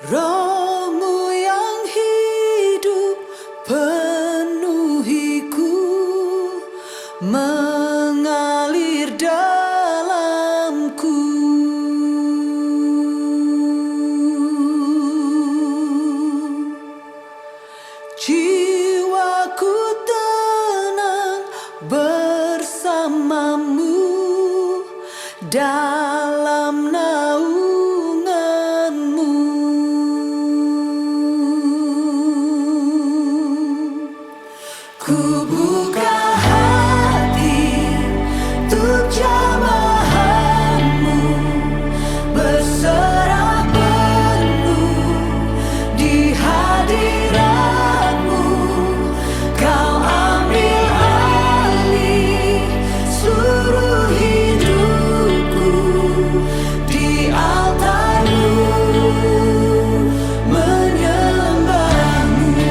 Roh-Mu yang hidup penuhiku, mengalir dalamku. Jiwaku tenang bersamamu dalam naungan-Mu. Ku buka hati untuk jamahan-Mu, berserah penuh di hadirat-Mu. Kau ambil alih seluruh hidupku, di altar-Mu menyembah-Mu.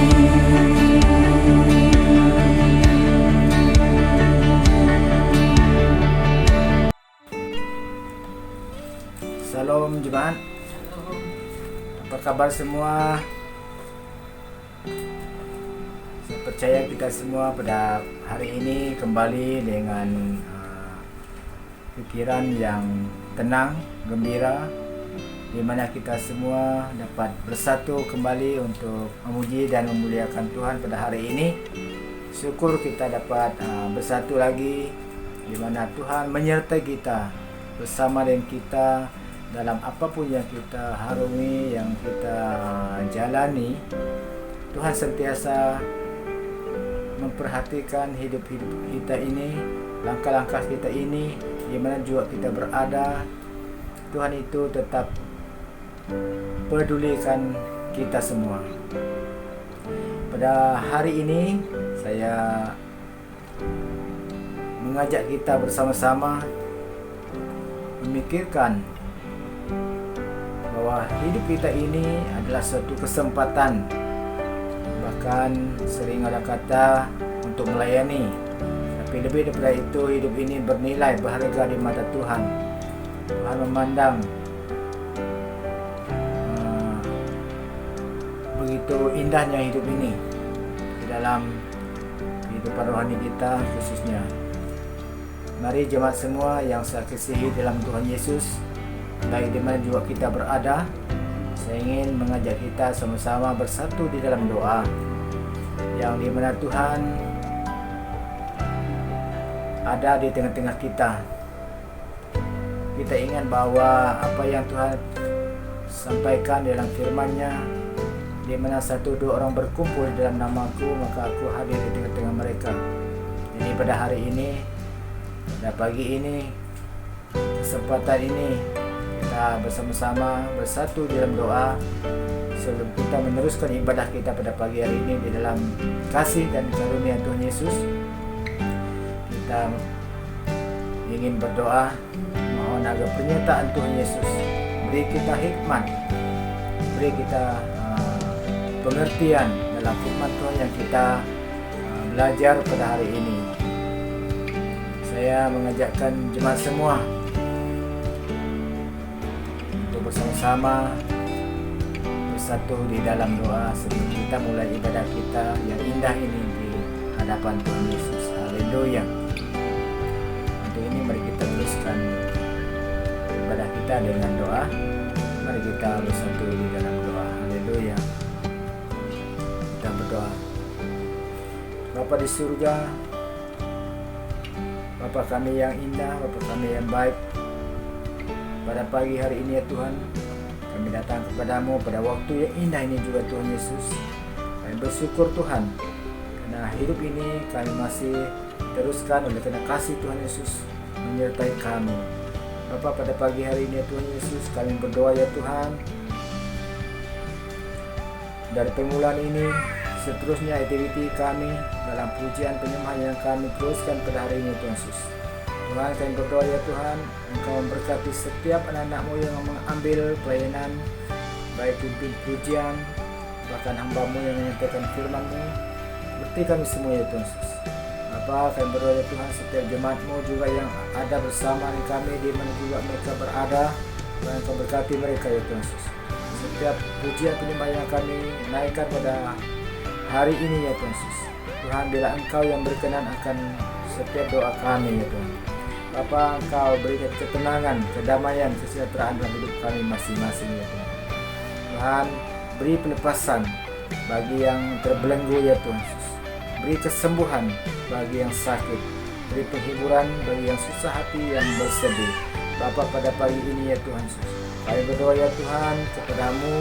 Salam jemaat, apa kabar semua? Saya percaya kita semua pada hari ini kembali dengan pikiran yang tenang, gembira, di mana kita semua dapat bersatu kembali untuk memuji dan memuliakan Tuhan pada hari ini. Syukur kita dapat bersatu lagi, di mana Tuhan menyertai kita, bersama dengan kita dalam apapun yang kita harungi, yang kita jalani. Tuhan sentiasa memperhatikan hidup-hidup kita ini, langkah-langkah kita ini, di mana juga kita berada. Tuhan itu tetap pedulikan kita semua. Pada hari ini saya mengajak kita bersama-sama memikirkan bahwa hidup kita ini adalah suatu kesempatan, bahkan sering ada kata untuk melayani, tapi lebih daripada itu hidup ini bernilai, berharga di mata Tuhan. Tuhan memandang begitu indahnya hidup ini di dalam kehidupan rohani kita khususnya. Mari jemaat semua yang saya kasihi dalam Tuhan Yesus, baik di mana juga kita berada, saya ingin mengajak kita sama-sama bersatu di dalam doa, yang di mana Tuhan ada di tengah-tengah kita. Kita ingat bahwa apa yang Tuhan sampaikan dalam firman-Nya, di mana 1-2 orang berkumpul dalam namaku, maka aku hadir di tengah-tengah mereka. Jadi pada hari ini, pada pagi ini, kesempatan ini, kita bersama-sama bersatu dalam doa sebelum kita meneruskan ibadah kita pada pagi hari ini di dalam kasih dan karunia Tuhan Yesus. Kita ingin berdoa, mohon agar pernyataan Tuhan Yesus beri kita hikmat, beri kita pengertian dalam firman Tuhan yang kita belajar pada hari ini. Saya mengajakkan jemaat semua untuk bersama-sama bersatu di dalam doa sebelum kita mulai ibadah kita yang indah ini di hadapan Tuhan Yesus. Haleluya. Untuk ini mari kita teruskan ibadah kita dengan doa. Mari kita bersatu di dalam doa. Haleluya. Kita berdoa. Bapa di surga, Bapa kami yang indah, Bapa kami yang baik, pada pagi hari ini ya Tuhan, kami datang kepadamu pada waktu yang indah ini juga Tuhan Yesus. Kami bersyukur Tuhan, karena hidup ini kami masih teruskan oleh karena kasih Tuhan Yesus menyertai kami. Bapa, pada pagi hari ini ya Tuhan Yesus, kami berdoa ya Tuhan, dari permulaan ini seterusnya aktiviti kami dalam pujian penyembahan yang kami teruskan pada hari ini Tuhan Yesus. Tuhan, kami berdoa ya Tuhan, Engkau memberkati setiap anak-anak-Mu yang mengambil pelayanan, baik pimpin pujian, bahkan hamba-Mu yang menyampaikan firman-Mu. Berkati kami semua ya Tuhan Yesus. Bapa, kami berdoa ya Tuhan, setiap jemaat-Mu juga yang ada bersama kami di mana juga mereka berada, Tuhan Engkau berkati mereka ya Tuhan Yesus. setiap pujian penyembah yang kami naikkan pada hari ini ya Tuhan Yesus. Tuhan, bila Engkau yang berkenan akan setiap doa kami ya Tuhan. Bapa, Engkau berikan ketenangan, kedamaian, kesejahteraan dalam hidup kami masing-masing ya Tuhan. Tuhan, beri pelepasan bagi yang terbelenggu ya Tuhan Yesus. Beri kesembuhan bagi yang sakit. Beri penghiburan bagi yang susah hati, yang bersedih. Bapa, pada pagi ini ya Tuhan Yesus, kami berdoa ya Tuhan kepadamu,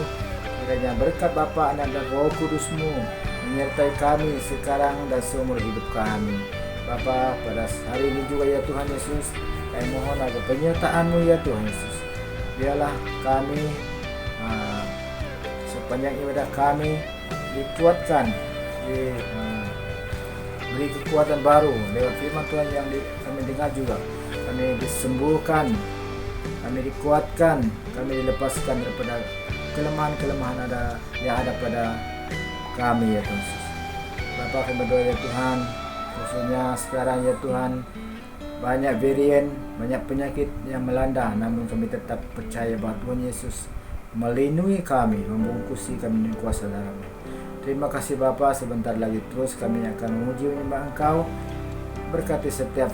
kiranya berkat Bapa, Anak dan Roh Kudus-Mu menyertai kami sekarang dan seumur hidup kami. Bapa, pada hari ini juga ya Tuhan Yesus, kami mohon agar penyertaan-Mu ya Tuhan Yesus. Biarlah kami sepanjang ibadah kami dikuatkan, beri kekuatan baru lewat firman Tuhan yang kami dengar juga. Kami disembuhkan, kami dikuatkan, kami dilepaskan daripada kelemahan-kelemahan yang ada pada kami ya Tuhan Yesus. Bapa, kami berdoa ya Tuhan, khususnya sekarang ya Tuhan, banyak varian, banyak penyakit yang melanda, namun kami tetap percaya bahwa Tuhan Yesus melindungi kami, membungkusi kami dengan kuasa darah-Mu. Terima kasih Bapa, sebentar lagi terus kami akan memuji menyembah Engkau. Berkati setiap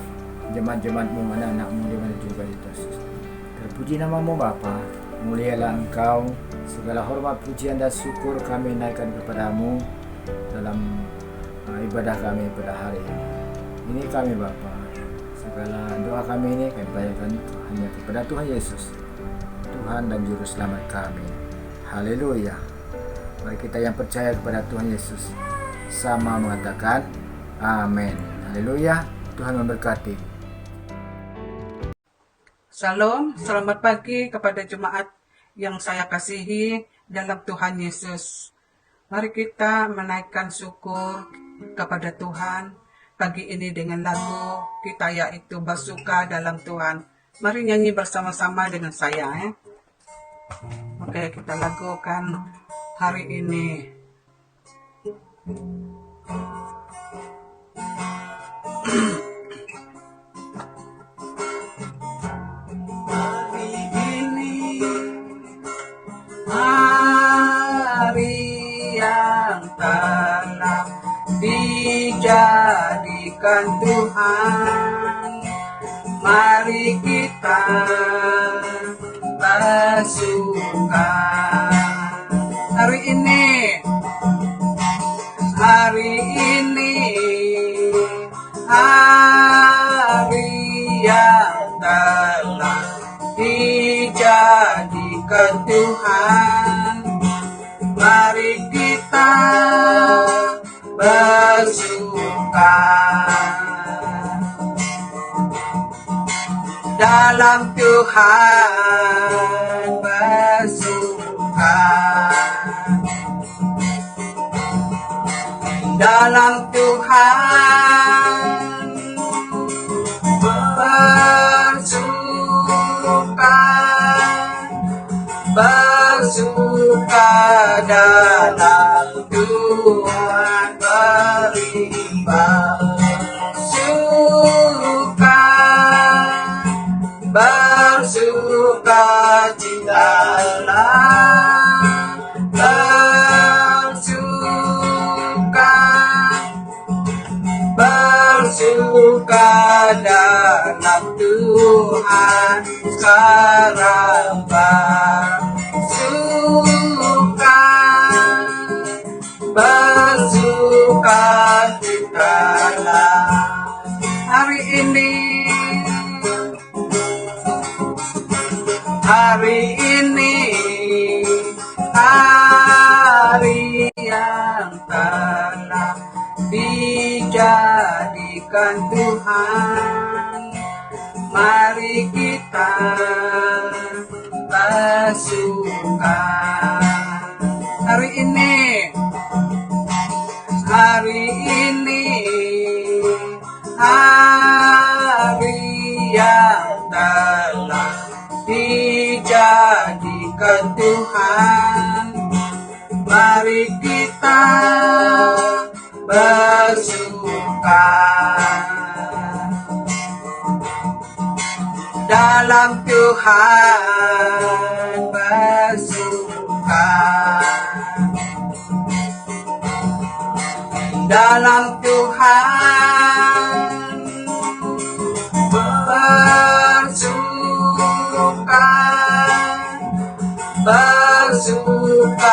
jemaat-jemaat-Mu, anak-anak-Mu di mana juga ya Tuhan Yesus. Terpuji nama-Mu Bapa, mulialah Engkau. Segala hormat, pujian dan syukur kami naikkan kepadamu dalam ibadah kami pada hari ini. Ini kami Bapa, segala doa kami ini kami bayarkan hanya kepada Tuhan Yesus, Tuhan dan Juru Selamat kami. Haleluya. Mari kita yang percaya kepada Tuhan Yesus sama mengatakan amin. Haleluya. Tuhan memberkati. Shalom, selamat pagi kepada jemaat yang saya kasihi dalam Tuhan Yesus. Mari kita menaikkan syukur kepada Tuhan pagi ini dengan lagu kita, yaitu Bersuka dalam Tuhan. Mari nyanyi bersama-sama dengan saya ya. Oke, kita lakukan hari ini. Hari ini hari yang telah dijadikan Tuhan. Mari kita bersuka. Hari ini hari yang telah dijadikan Tuhan. Mari kita bersuka dalam Tuhan, bersuka dalam Tuhan, bersuka dalam Tuhan, beribadah bersuka citalah, bersuka dalam Tuhan sekarang, bersuka citalah hari ini. Hari ini hari yang telah dijadikan Tuhan. Mari kita bersuka. Hari ini hari yang telah dijadikan Tuhan. Mari kita bersuka dalam Tuhan, bersuka dalam Tuhan bersuka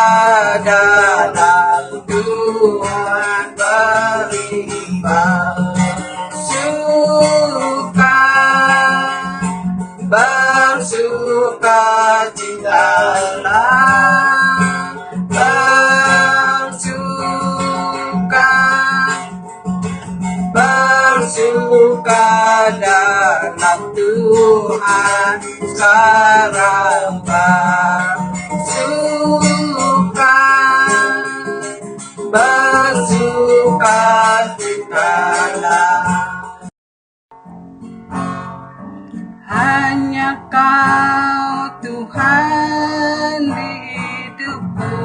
dalam Tuhan beriman bersuka cintalah bersuka dalam Tuhan sekarang bersuka citalah. Hanya Kau Tuhan di hidupku,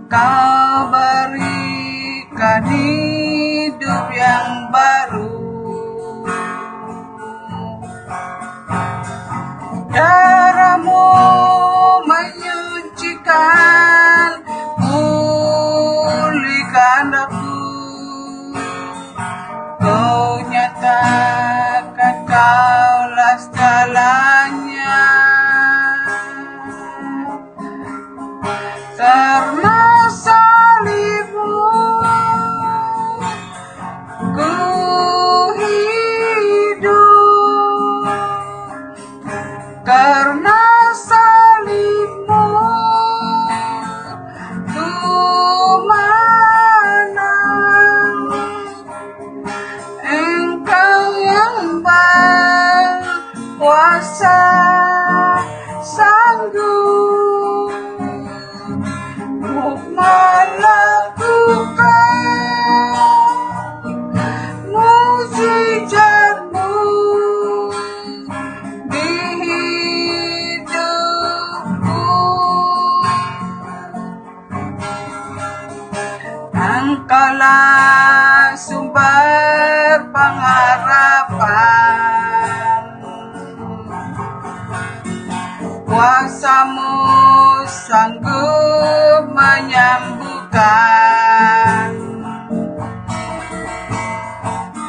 Kau berikan hidup yang baru. Darah-Mu menyucikan, pulihkan aku. Kau nyatakan Kaulah segalanya. Karena salib-Mu ku hidup, karena salib-Mu ku menang. Engkau yang berkuasa sanggup melakukan mukjizat-Mu di hidupku. Engkaulah sumber pengharapan, kuasa-Mu sanggup menyembuhkan.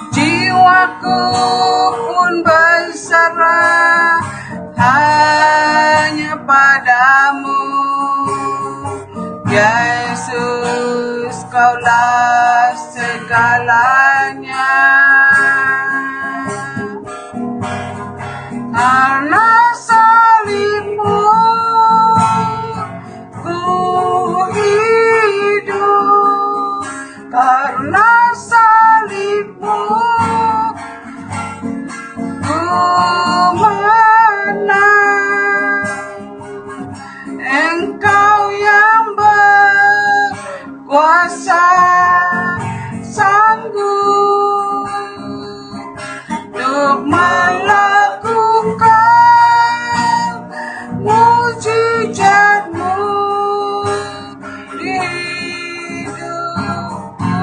Jiwaku pun berserah hanya pada-Mu, Yesus, Kaulah segalanya. Karena salib-Mu ku hidup, karena salib-Mu ku menang. Engkau yang berkuasa sanggup untuk melakukan mukjizat-Mu di hidupku.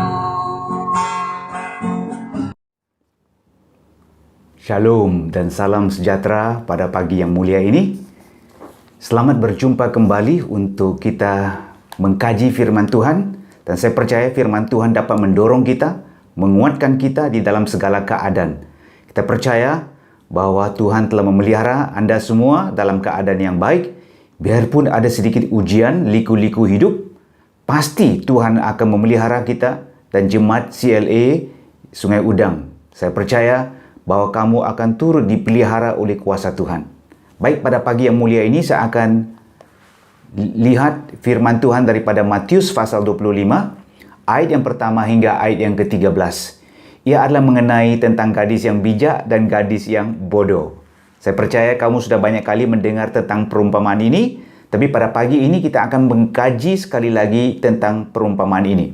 Shalom dan salam sejahtera pada pagi yang mulia ini. Selamat berjumpa kembali untuk kita mengkaji firman Tuhan. Dan saya percaya firman Tuhan dapat mendorong kita, menguatkan kita di dalam segala keadaan. Kita percaya bahwa Tuhan telah memelihara Anda semua dalam keadaan yang baik. Biarpun ada sedikit ujian, liku-liku hidup, pasti Tuhan akan memelihara kita dan jemaat CLA Sungai Udang. Saya percaya bahwa kamu akan turut dipelihara oleh kuasa Tuhan. Baik, pada pagi yang mulia ini saya akan lihat firman Tuhan daripada Matius pasal 25, ayat yang pertama hingga ayat yang ke-13. Ia adalah mengenai tentang gadis yang bijak dan gadis yang bodoh. Saya percaya kamu sudah banyak kali mendengar tentang perumpamaan ini, tapi pada pagi ini kita akan mengkaji sekali lagi tentang perumpamaan ini.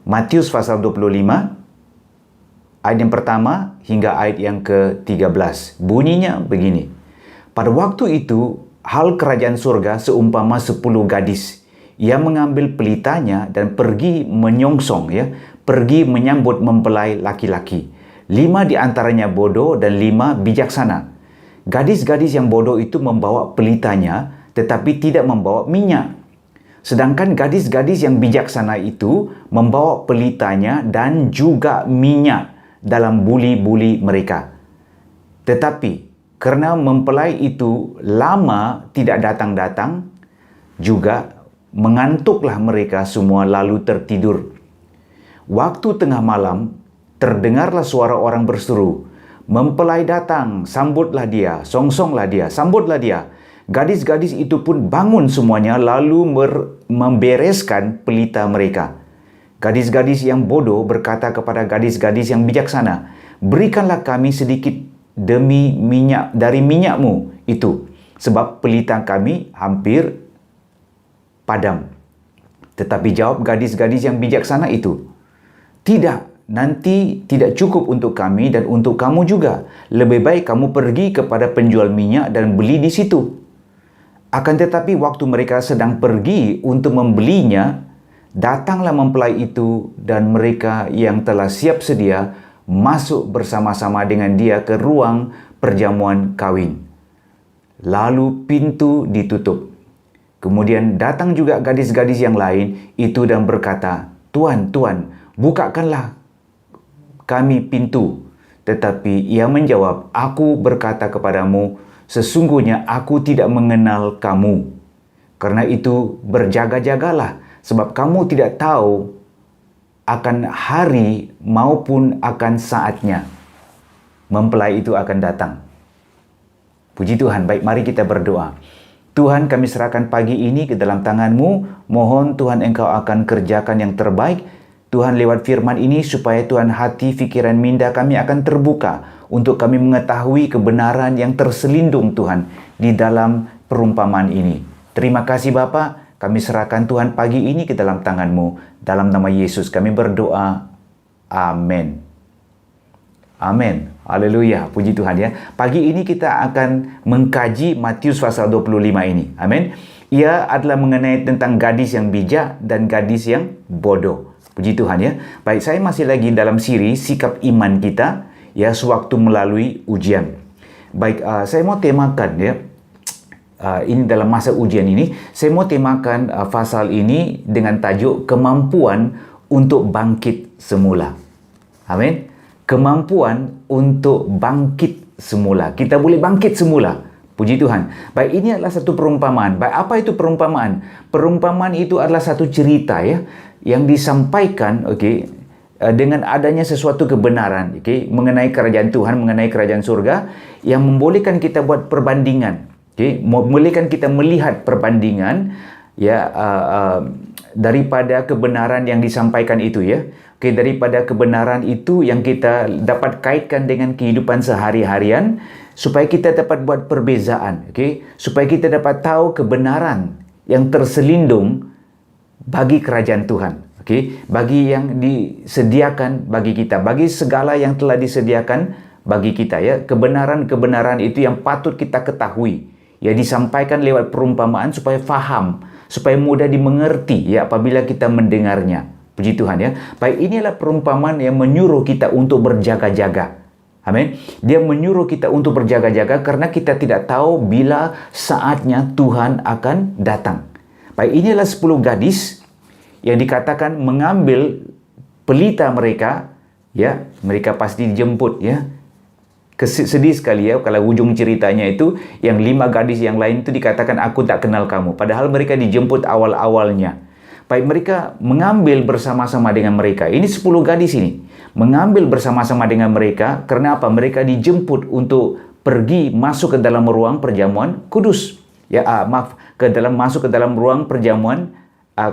Matius pasal 25, ayat yang pertama hingga ayat yang ke-13. Bunyinya begini. Pada waktu itu, hal kerajaan surga seumpama 10 gadis. Ia mengambil pelitanya dan pergi menyongsong, pergi menyambut mempelai laki-laki. 5 di antaranya bodoh dan 5 bijaksana. Gadis-gadis yang bodoh itu membawa pelitanya tetapi tidak membawa minyak. Sedangkan gadis-gadis yang bijaksana itu membawa pelitanya dan juga minyak dalam buli-buli mereka. Tetapi kerana mempelai itu lama tidak datang-datang, juga mengantuklah mereka semua lalu tertidur. Waktu tengah malam, terdengarlah suara orang berseru, "Mempelai datang, sambutlah dia, songsonglah dia, sambutlah dia." Gadis-gadis itu pun bangun semuanya lalu membereskan pelita mereka. Gadis-gadis yang bodoh berkata kepada gadis-gadis yang bijaksana, "Berikanlah kami sedikit demi minyak dari minyakmu itu, sebab pelita kami hampir padam." Tetapi jawab gadis-gadis yang bijaksana itu, "Tidak, nanti tidak cukup untuk kami dan untuk kamu juga. Lebih baik kamu pergi kepada penjual minyak dan beli di situ." Akan tetapi waktu mereka sedang pergi untuk membelinya, datanglah mempelai itu dan mereka yang telah siap sedia masuk bersama-sama dengan dia ke ruang perjamuan kawin. Lalu pintu ditutup. Kemudian datang juga gadis-gadis yang lain itu dan berkata, "Tuan, Tuan, bukakanlah kami pintu." Tetapi ia menjawab, "Aku berkata kepadamu, sesungguhnya aku tidak mengenal kamu. Karena itu berjaga-jagalah, sebab kamu tidak tahu akan hari maupun akan saatnya mempelai itu akan datang." Puji Tuhan. Baik, mari kita berdoa. Tuhan, kami serahkan pagi ini ke dalam tangan-Mu. Mohon Tuhan Engkau akan kerjakan yang terbaik. Tuhan, lewat firman ini supaya Tuhan hati, fikiran, minda kami akan terbuka untuk kami mengetahui kebenaran yang terselindung Tuhan di dalam perumpamaan ini. Terima kasih Bapa, kami serahkan Tuhan pagi ini ke dalam tangan-Mu. Dalam nama Yesus kami berdoa. Amin. Amin. Haleluya. Puji Tuhan ya. Pagi ini kita akan mengkaji Matius pasal 25 ini. Amin. Ia adalah mengenai tentang gadis yang bijak dan gadis yang bodoh. Puji Tuhan ya. Baik, saya masih lagi dalam siri sikap iman kita ya sewaktu melalui ujian. Baik, saya mau temakan ya. Ini dalam masa ujian ini, saya mau temakan pasal ini dengan tajuk kemampuan untuk bangkit semula. Amin. Kemampuan untuk bangkit semula. Kita boleh bangkit semula. Puji Tuhan. Baik, ini adalah satu perumpamaan. Baik, apa itu perumpamaan? Perumpamaan itu adalah satu cerita ya yang disampaikan dengan adanya sesuatu kebenaran mengenai kerajaan Tuhan, mengenai kerajaan surga yang membolehkan kita buat perbandingan. Membolehkan kita melihat perbandingan ya daripada kebenaran yang disampaikan itu ya. Daripada kebenaran itu yang kita dapat kaitkan dengan kehidupan sehari-harian supaya kita dapat buat perbezaan, supaya kita dapat tahu kebenaran yang terselindung bagi kerajaan Tuhan, bagi yang disediakan bagi kita, bagi segala yang telah disediakan bagi kita ya. Kebenaran-kebenaran itu yang patut kita ketahui ya, disampaikan lewat perumpamaan supaya faham, supaya mudah dimengerti ya apabila kita mendengarnya. Puji Tuhan ya. Baik, inilah perumpamaan yang menyuruh kita untuk berjaga-jaga. Amin. Dia menyuruh kita untuk berjaga-jaga karena kita tidak tahu bila saatnya Tuhan akan datang. Baik, inilah 10 gadis yang dikatakan mengambil pelita mereka ya, mereka pasti dijemput ya. Sedih sekali ya kalau ujung ceritanya itu yang 5 gadis yang lain itu dikatakan aku tak kenal kamu, padahal mereka dijemput awal-awalnya. Baik, mereka mengambil bersama-sama dengan mereka. Ini 10 gadis ini mengambil bersama-sama dengan mereka. Karena apa? Mereka dijemput untuk pergi masuk ke dalam ruang perjamuan kudus. Ya, masuk ke dalam ruang perjamuan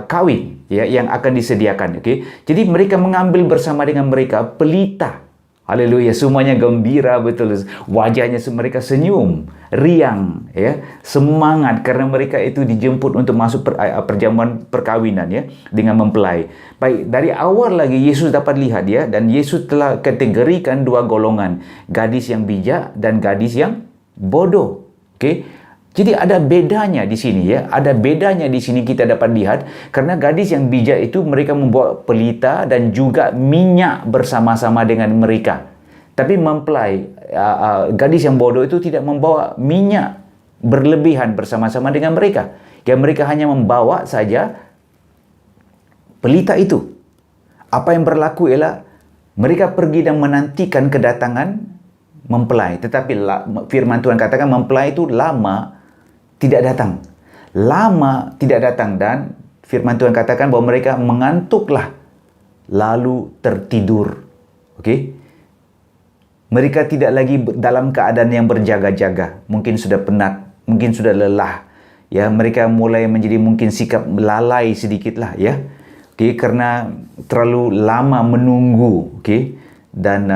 kawin ya yang akan disediakan. Jadi mereka mengambil bersama dengan mereka pelita. Haleluya, semuanya gembira betul. Wajahnya mereka senyum, riang, ya, semangat karena mereka itu dijemput untuk masuk perjamuan perkawinan ya dengan mempelai. Baik, dari awal lagi Yesus dapat lihat ya, dan Yesus telah kategorikan 2 golongan, gadis yang bijak dan gadis yang bodoh. Jadi ada bedanya di sini ya, ada bedanya di sini kita dapat lihat karena gadis yang bijak itu mereka membawa pelita dan juga minyak bersama-sama dengan mereka. Tapi mempelai, gadis yang bodoh itu tidak membawa minyak berlebihan bersama-sama dengan mereka. Yang mereka hanya membawa saja pelita itu. Apa yang berlaku ialah mereka pergi dan menantikan kedatangan mempelai. Tetapi firman Tuhan katakan mempelai itu lama tidak datang. Lama tidak datang, dan firman Tuhan katakan bahwa mereka mengantuklah lalu tertidur. Okey? Mereka tidak lagi dalam keadaan yang berjaga-jaga. Mungkin sudah penat, mungkin sudah lelah. Ya, mereka mulai menjadi mungkin sikap lalai sedikitlah, ya. Okey, karena terlalu lama menunggu, okey, dan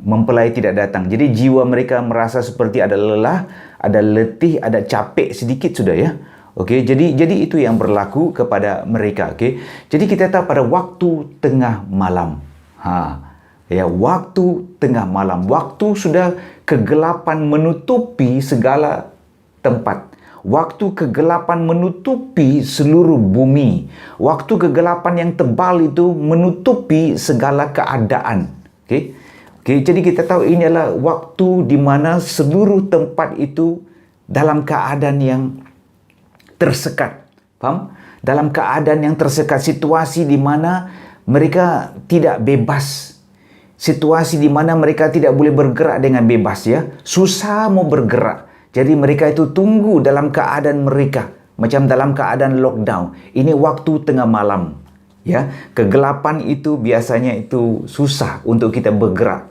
mempelai tidak datang. Jadi jiwa mereka merasa seperti ada lelah, ada letih, ada capek sedikit sudah, ya. Okey, jadi itu yang berlaku kepada mereka, okey. Jadi kita tahu pada waktu tengah malam. Ya, waktu tengah malam, waktu sudah kegelapan menutupi segala tempat. Waktu kegelapan menutupi seluruh bumi. Waktu kegelapan yang tebal itu menutupi segala keadaan. Okey. Jadi kita tahu ini adalah waktu di mana seluruh tempat itu dalam keadaan yang tersekat. Faham? Dalam keadaan yang tersekat, situasi di mana mereka tidak bebas. Situasi di mana mereka tidak boleh bergerak dengan bebas, ya. Susah mau bergerak. Jadi mereka itu tunggu dalam keadaan mereka, macam dalam keadaan lockdown. Ini waktu tengah malam, ya. Kegelapan itu biasanya itu susah untuk kita bergerak.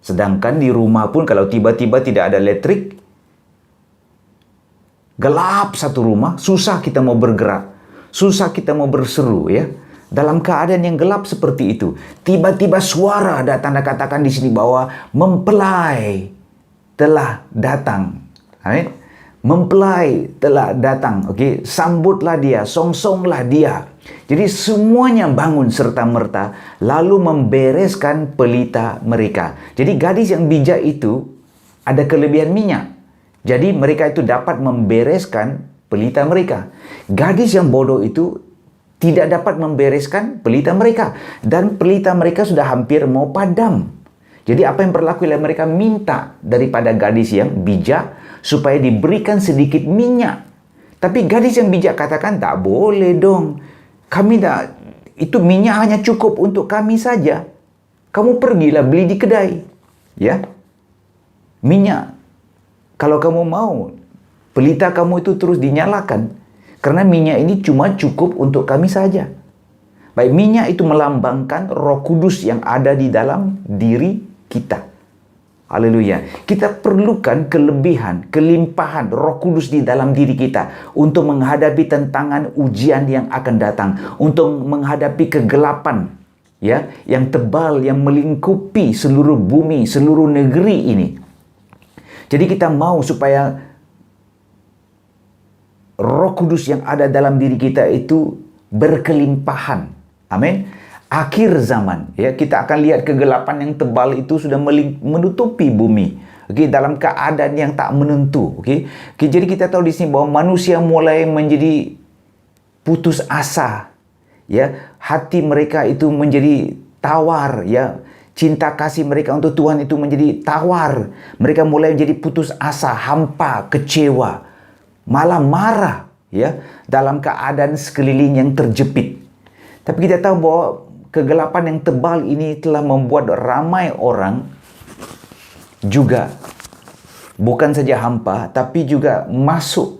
Sedangkan di rumah pun kalau tiba-tiba tidak ada elektrik, gelap satu rumah, susah kita mau bergerak. Susah kita mau berseru, ya. Dalam keadaan yang gelap seperti itu, tiba-tiba suara datang dan katakan di sini bahwa mempelai telah datang. Amin. Mempelai telah datang. Okey, sambutlah dia, songsonglah dia. Jadi semuanya bangun serta-merta lalu membereskan pelita mereka. Jadi gadis yang bijak itu ada kelebihan minyak. Jadi mereka itu dapat membereskan pelita mereka. Gadis yang bodoh itu tidak dapat membereskan pelita mereka. Dan pelita mereka sudah hampir mau padam. Jadi apa yang berlaku ialah mereka minta daripada gadis yang bijak supaya diberikan sedikit minyak. Tapi gadis yang bijak katakan, tak boleh dong. Kami tak, itu minyak hanya cukup untuk kami saja. Kamu pergilah beli di kedai. Ya. Minyak. Kalau kamu mau, pelita kamu itu terus dinyalakan. Karena minyak ini cuma cukup untuk kami saja. Baik, minyak itu melambangkan Roh Kudus yang ada di dalam diri kita. Haleluya. Kita perlukan kelebihan, kelimpahan Roh Kudus di dalam diri kita untuk menghadapi tantangan ujian yang akan datang, untuk menghadapi kegelapan, ya, yang tebal yang melingkupi seluruh bumi, seluruh negeri ini. Jadi kita mau supaya Roh Kudus yang ada dalam diri kita itu berkelimpahan. Amin. Akhir zaman, ya, kita akan lihat kegelapan yang tebal itu sudah menutupi bumi. Okey, dalam keadaan yang tak menentu. Okey, jadi kita tahu di sini bahwa manusia mulai menjadi putus asa. Ya, hati mereka itu menjadi tawar, ya. Cinta kasih mereka untuk Tuhan itu menjadi tawar. Mereka mulai menjadi putus asa, hampa, kecewa, malah marah, ya, dalam keadaan sekeliling yang terjepit. Tapi kita tahu bahwa kegelapan yang tebal ini telah membuat ramai orang juga bukan saja hampa, tapi juga masuk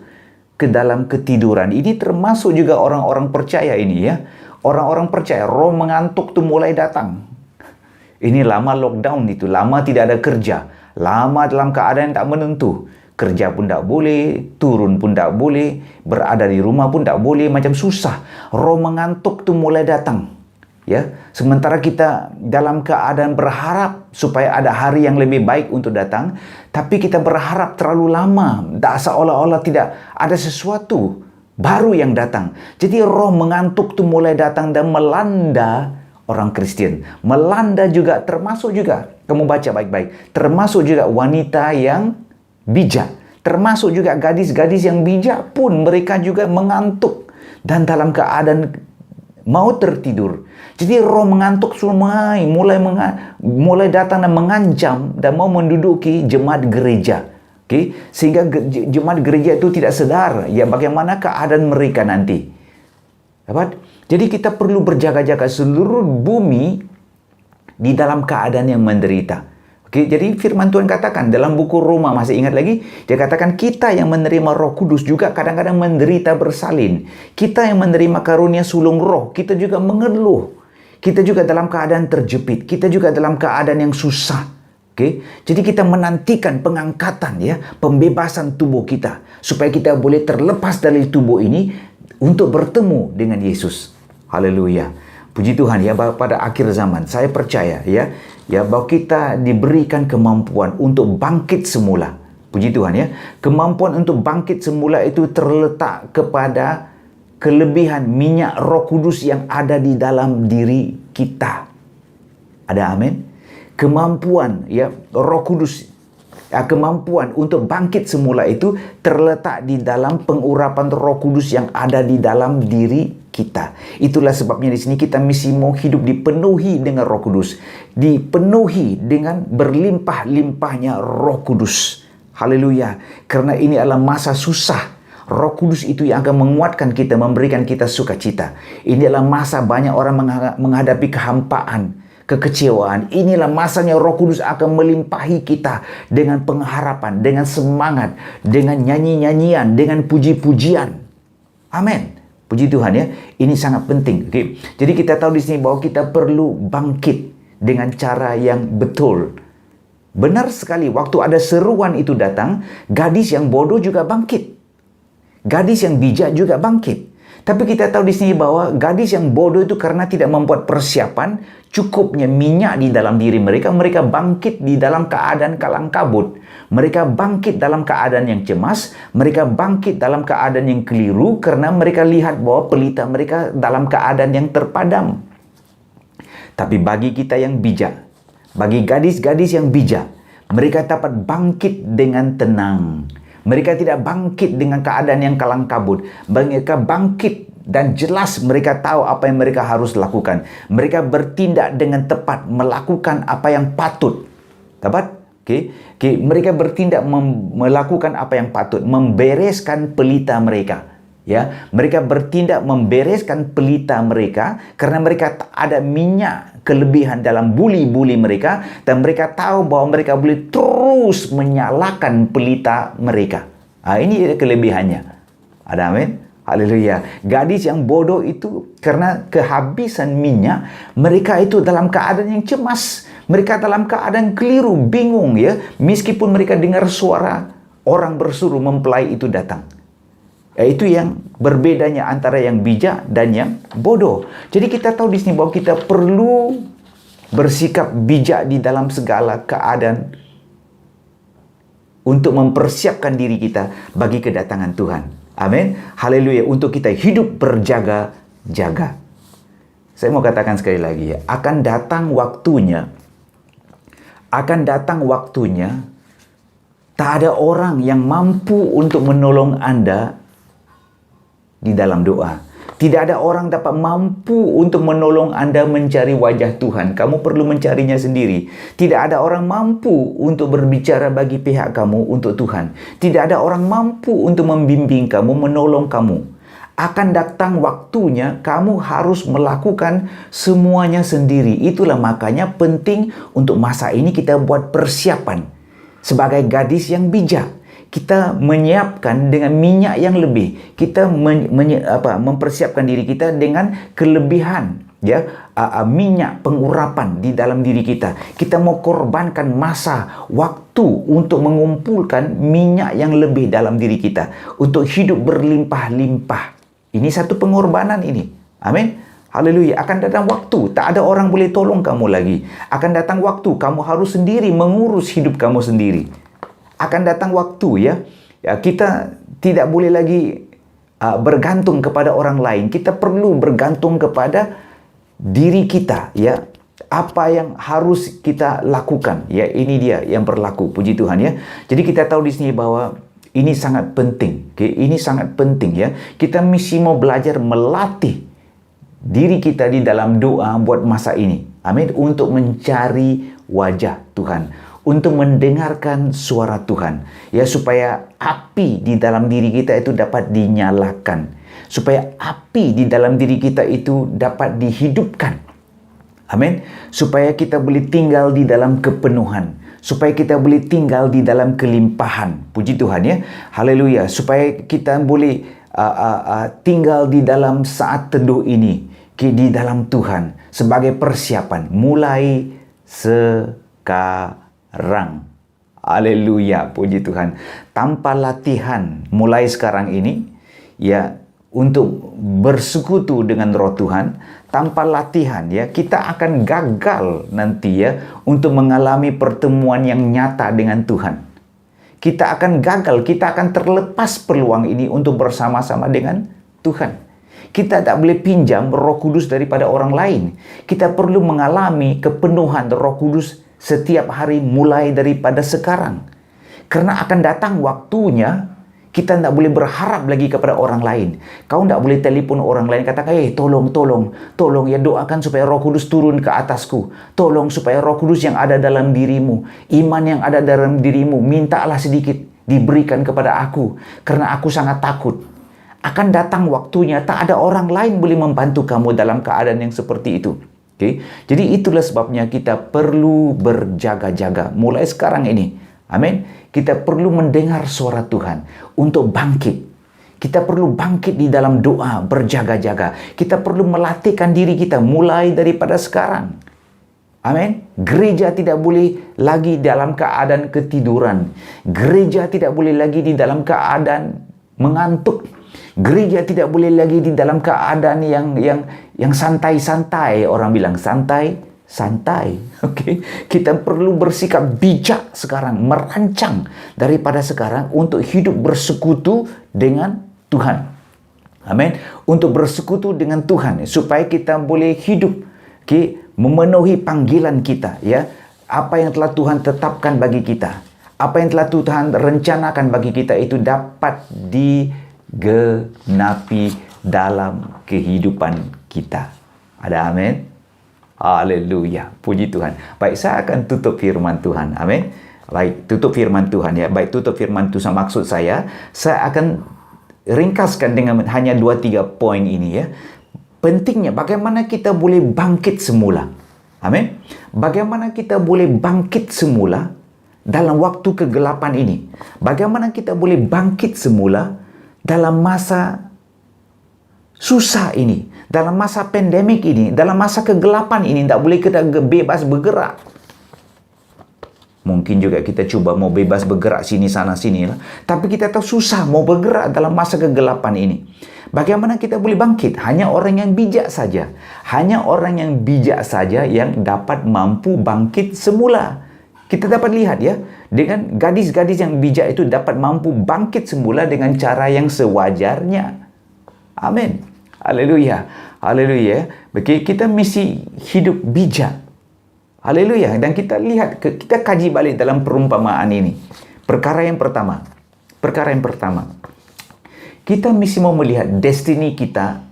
ke dalam ketiduran. Ini termasuk juga orang-orang percaya ini, ya. Orang-orang percaya, roh mengantuk tu mulai datang. Ini lama lockdown itu, lama tidak ada kerja, lama dalam keadaan yang tak menentu. Kerja pun tak boleh, turun pun tak boleh, berada di rumah pun tak boleh, macam susah. Roh mengantuk tu mulai datang. Ya, sementara kita dalam keadaan berharap supaya ada hari yang lebih baik untuk datang, tapi kita berharap terlalu lama, tak seolah-olah tidak ada sesuatu baru yang datang. Jadi roh mengantuk tu mulai datang dan melanda orang Kristen. Melanda juga, termasuk juga, kamu baca baik-baik, termasuk juga wanita yang bijak. Termasuk juga gadis-gadis yang bijak pun mereka juga mengantuk. Dan dalam keadaan mau tertidur. Jadi roh mengantuk semua mulai datang dan mengancam dan mau menduduki jemaat gereja. Okay? Sehingga jemaat gereja itu tidak sadar ya bagaimana keadaan mereka nanti. Dapat? Jadi kita perlu berjaga-jaga. Seluruh bumi di dalam keadaan yang menderita. Oke, jadi firman Tuhan katakan dalam buku Roma, masih ingat lagi? Dia katakan kita yang menerima Roh Kudus juga kadang-kadang menderita bersalin. Kita yang menerima karunia sulung roh, kita juga mengeluh. Kita juga dalam keadaan terjepit. Kita juga dalam keadaan yang susah. Oke, jadi kita menantikan pengangkatan ya, pembebasan tubuh kita supaya kita boleh terlepas dari tubuh ini untuk bertemu dengan Yesus. Haleluya. Puji Tuhan ya, pada akhir zaman saya percaya ya bahwa kita diberikan kemampuan untuk bangkit semula. Puji Tuhan ya. Kemampuan untuk bangkit semula itu terletak kepada kelebihan minyak Roh Kudus yang ada di dalam diri kita. Ada amin? Kemampuan ya Roh Kudus, kemampuan untuk bangkit semula itu terletak di dalam pengurapan Roh Kudus yang ada di dalam diri kita. Itulah sebabnya di sini kita mesti mau hidup dipenuhi dengan Roh Kudus, dipenuhi dengan berlimpah-limpahnya Roh Kudus. Haleluya. Karena ini adalah masa susah. Roh Kudus itu yang akan menguatkan kita, memberikan kita sukacita. Ini adalah masa banyak orang menghadapi kehampaan, kekecewaan. Inilah masanya Roh Kudus akan melimpahi kita dengan pengharapan, dengan semangat, dengan nyanyi-nyanyian, dengan puji-pujian. Amin. Puji Tuhan ya. Ini sangat penting. Okay? Jadi kita tahu di sini bahwa kita perlu bangkit dengan cara yang betul. Benar sekali, waktu ada seruan itu datang, gadis yang bodoh juga bangkit. Gadis yang bijak juga bangkit. Tapi kita tahu di sini bahwa gadis yang bodoh itu karena tidak membuat persiapan cukupnya minyak di dalam diri mereka, mereka bangkit di dalam keadaan kalang kabut. Mereka bangkit dalam keadaan yang cemas, mereka bangkit dalam keadaan yang keliru karena mereka lihat bahwa pelita mereka dalam keadaan yang terpadam. Tapi bagi kita yang bijak, bagi gadis-gadis yang bijak, mereka dapat bangkit dengan tenang. Mereka tidak bangkit dengan keadaan yang kalang kabut. Mereka bangkit dan jelas mereka tahu apa yang mereka harus lakukan. Mereka bertindak dengan tepat, melakukan apa yang patut. Dapat? Okay. Mereka bertindak melakukan apa yang patut, membereskan pelita mereka. Ya, mereka bertindak membereskan pelita mereka karena mereka ada minyak kelebihan dalam buli-buli mereka dan mereka tahu bahwa mereka boleh terus menyalakan pelita mereka. Ini kelebihannya. Ada amin? Haleluya. Gadis yang bodoh itu karena kehabisan minyak, mereka itu dalam keadaan yang cemas. Mereka dalam keadaan keliru, bingung ya. Meskipun mereka dengar suara orang bersuruh mempelai itu datang. Itu yang berbedanya antara yang bijak dan yang bodoh. Jadi kita tahu di sini bahwa kita perlu bersikap bijak di dalam segala keadaan untuk mempersiapkan diri kita bagi kedatangan Tuhan. Amin. Haleluya. Untuk kita hidup berjaga-jaga. Saya mau katakan sekali lagi ya, akan datang waktunya tak ada orang yang mampu untuk menolong Anda di dalam doa. Tidak ada orang dapat mampu untuk menolong Anda mencari wajah Tuhan. Kamu perlu mencarinya sendiri. Tidak ada orang mampu untuk berbicara bagi pihak kamu untuk Tuhan. Tidak ada orang mampu untuk membimbing kamu, menolong kamu. Akan datang waktunya kamu harus melakukan semuanya sendiri. Itulah makanya penting untuk masa ini kita buat persiapan. Sebagai gadis yang bijak, kita menyiapkan dengan minyak yang lebih. Kita mempersiapkan diri kita dengan kelebihan ya, minyak pengurapan di dalam diri kita. Kita mau korbankan masa waktu untuk mengumpulkan minyak yang lebih dalam diri kita untuk hidup berlimpah-limpah. Ini satu pengorbanan ini. Amin. Haleluya. Akan datang waktu tak ada orang boleh tolong kamu lagi. Akan datang waktu kamu harus sendiri mengurus hidup kamu sendiri. Akan datang waktu ya kita tidak boleh lagi bergantung kepada orang lain. Kita perlu bergantung kepada diri kita ya. Apa yang harus kita lakukan ya, ini dia yang berlaku. Puji Tuhan ya. Jadi kita tahu di sini bahwa ini sangat penting. Ini sangat penting ya. Kita mesti mau belajar melatih diri kita di dalam doa buat masa ini. Amin. Untuk mencari wajah Tuhan, untuk mendengarkan suara Tuhan, ya, supaya api di dalam diri kita itu dapat dinyalakan, supaya api di dalam diri kita itu dapat dihidupkan. Amin. Supaya kita boleh tinggal di dalam kepenuhan, supaya kita boleh tinggal di dalam kelimpahan. Puji Tuhan, ya. Haleluya. Supaya kita boleh tinggal di dalam saat teduh ini di dalam Tuhan sebagai persiapan mulai sekarang. Haleluya, puji Tuhan. Tanpa latihan mulai sekarang ini, ya, untuk bersekutu dengan Roh Tuhan, tanpa latihan, ya, kita akan gagal nanti, ya, untuk mengalami pertemuan yang nyata dengan Tuhan. Kita akan gagal, kita akan terlepas peluang ini untuk bersama-sama dengan Tuhan. Kita tak boleh pinjam Roh Kudus daripada orang lain. Kita perlu mengalami kepenuhan Roh Kudus setiap hari mulai daripada sekarang. Karena akan datang waktunya, kita tak boleh berharap lagi kepada orang lain. Kau tak boleh telefon orang lain, katakan, tolong ya, doakan supaya Roh Kudus turun ke atasku. Tolong supaya Roh Kudus yang ada dalam dirimu, iman yang ada dalam dirimu, mintalah sedikit diberikan kepada aku, karena aku sangat takut. Akan datang waktunya tak ada orang lain boleh membantu kamu dalam keadaan yang seperti itu. Okay? Jadi itulah sebabnya kita perlu berjaga-jaga mulai sekarang ini. Amin. Kita perlu mendengar suara Tuhan untuk bangkit. Kita perlu bangkit di dalam doa, berjaga-jaga. Kita perlu melatihkan diri kita mulai daripada sekarang. Amin. Gereja tidak boleh lagi dalam keadaan ketiduran. Gereja tidak boleh lagi di dalam keadaan mengantuk. Gereja tidak boleh lagi di dalam keadaan yang santai-santai. Orang bilang santai. Oke. Kita perlu bersikap bijak sekarang, merancang daripada sekarang untuk hidup bersekutu dengan Tuhan. Amin. Untuk bersekutu dengan Tuhan supaya kita boleh hidup, memenuhi panggilan kita, ya. Apa yang telah Tuhan tetapkan bagi kita, apa yang telah Tuhan rencanakan bagi kita itu dapat digenapi dalam kehidupan kita. Ada amin? Haleluya. Puji Tuhan. Baik, saya akan tutup firman Tuhan. Amin. Baik, tutup firman Tuhan, ya. Baik, tutup firman Tuhan. Maksud saya akan ringkaskan dengan hanya 2-3 poin ini, ya. Pentingnya bagaimana kita boleh bangkit semula. Amin. Bagaimana kita boleh bangkit semula dalam waktu kegelapan ini. Bagaimana kita boleh bangkit semula dalam masa susah ini, dalam masa pandemik ini, dalam masa kegelapan ini. Tak boleh kita bebas bergerak. Mungkin juga kita cuba mau bebas bergerak sini sana sini lah, tapi kita tahu susah mau bergerak dalam masa kegelapan ini. Bagaimana kita boleh bangkit? Hanya orang yang bijak saja. Hanya orang yang bijak saja yang dapat mampu bangkit semula. Kita dapat lihat, ya, dengan gadis-gadis yang bijak itu dapat mampu bangkit semula dengan cara yang sewajarnya. Amin. Haleluya. Haleluya. Bagi kita mesti hidup bijak. Haleluya. Dan kita lihat, kita kaji balik dalam perumpamaan ini. Perkara yang pertama. Kita mesti mau melihat destiny kita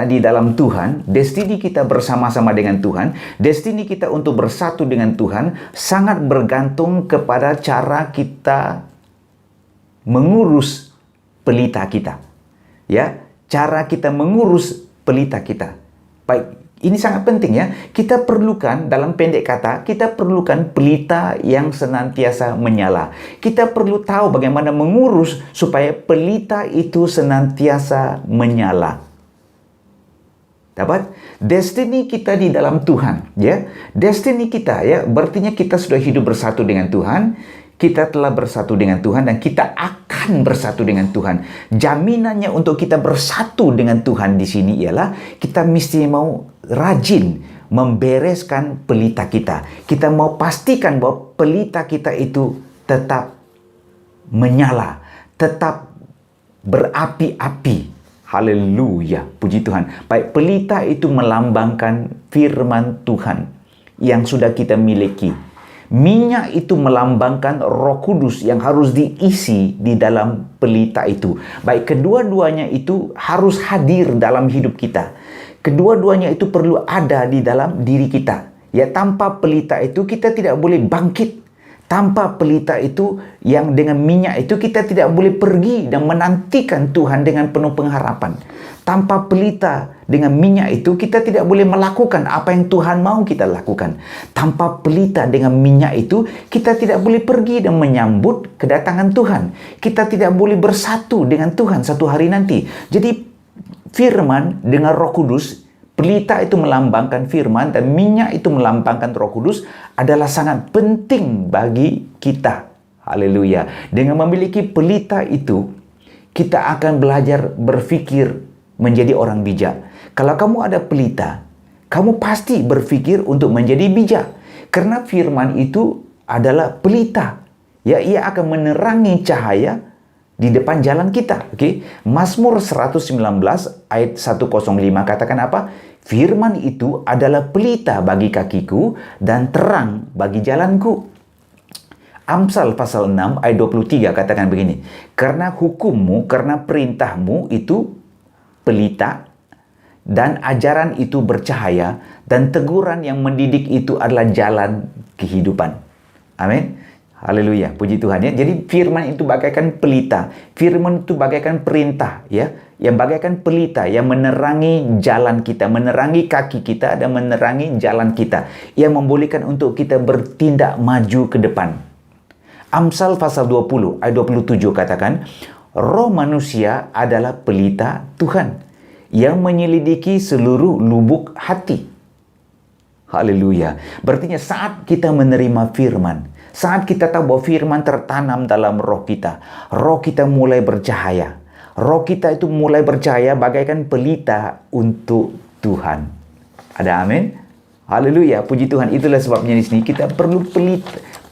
di dalam Tuhan, destiny kita bersama-sama dengan Tuhan, destiny kita untuk bersatu dengan Tuhan sangat bergantung kepada cara kita mengurus pelita kita. Ya, cara kita mengurus pelita kita. Baik, ini sangat penting, ya. Kita perlukan, dalam pendek kata, kita perlukan pelita yang senantiasa menyala. Kita perlu tahu bagaimana mengurus supaya pelita itu senantiasa menyala. Dapat? Destiny kita di dalam Tuhan, ya. Destiny kita, ya, berartinya kita sudah hidup bersatu dengan Tuhan. Kita telah bersatu dengan Tuhan dan kita akan bersatu dengan Tuhan. Jaminannya untuk kita bersatu dengan Tuhan di sini ialah kita mesti mau rajin membereskan pelita kita. Kita mau pastikan bahwa pelita kita itu tetap menyala, tetap berapi-api. Haleluya, puji Tuhan. Baik, pelita itu melambangkan firman Tuhan yang sudah kita miliki. Minyak itu melambangkan Roh Kudus yang harus diisi di dalam pelita itu. Baik, kedua-duanya itu harus hadir dalam hidup kita. Kedua-duanya itu perlu ada di dalam diri kita. Ya, tanpa pelita itu kita tidak boleh bangkit. Tanpa pelita itu yang dengan minyak itu kita tidak boleh pergi dan menantikan Tuhan dengan penuh pengharapan. Tanpa pelita dengan minyak itu kita tidak boleh melakukan apa yang Tuhan mau kita lakukan. Tanpa pelita dengan minyak itu kita tidak boleh pergi dan menyambut kedatangan Tuhan. Kita tidak boleh bersatu dengan Tuhan satu hari nanti. Jadi firman dengan Roh Kudus, pelita itu melambangkan firman dan minyak itu melambangkan Roh Kudus adalah sangat penting bagi kita. Haleluya. Dengan memiliki pelita itu, kita akan belajar berfikir menjadi orang bijak. Kalau kamu ada pelita, kamu pasti berfikir untuk menjadi bijak. Karena firman itu adalah pelita. Ya, ia akan menerangi cahaya di depan jalan kita. Oke? Mazmur 119 ayat 105 katakan apa? Firman itu adalah pelita bagi kakiku dan terang bagi jalanku. Amsal pasal 6 ayat 23 katakan begini. Karena hukummu, karena perintahmu itu pelita dan ajaran itu bercahaya dan teguran yang mendidik itu adalah jalan kehidupan. Amin. Haleluya, puji Tuhan ya. Jadi firman itu bagaikan pelita. Firman itu bagaikan perintah ya, yang bagaikan pelita yang menerangi jalan kita, menerangi kaki kita dan menerangi jalan kita, yang membolehkan untuk kita bertindak maju ke depan. Amsal pasal 20 ayat 27 katakan, roh manusia adalah pelita Tuhan yang menyelidiki seluruh lubuk hati. Haleluya. Berarti saat kita menerima firman, saat kita tahu bahwa firman tertanam dalam roh kita mulai bercahaya. Roh kita itu mulai bercahaya bagaikan pelita untuk Tuhan. Ada amin? Haleluya, puji Tuhan. Itulah sebabnya di sini kita perlu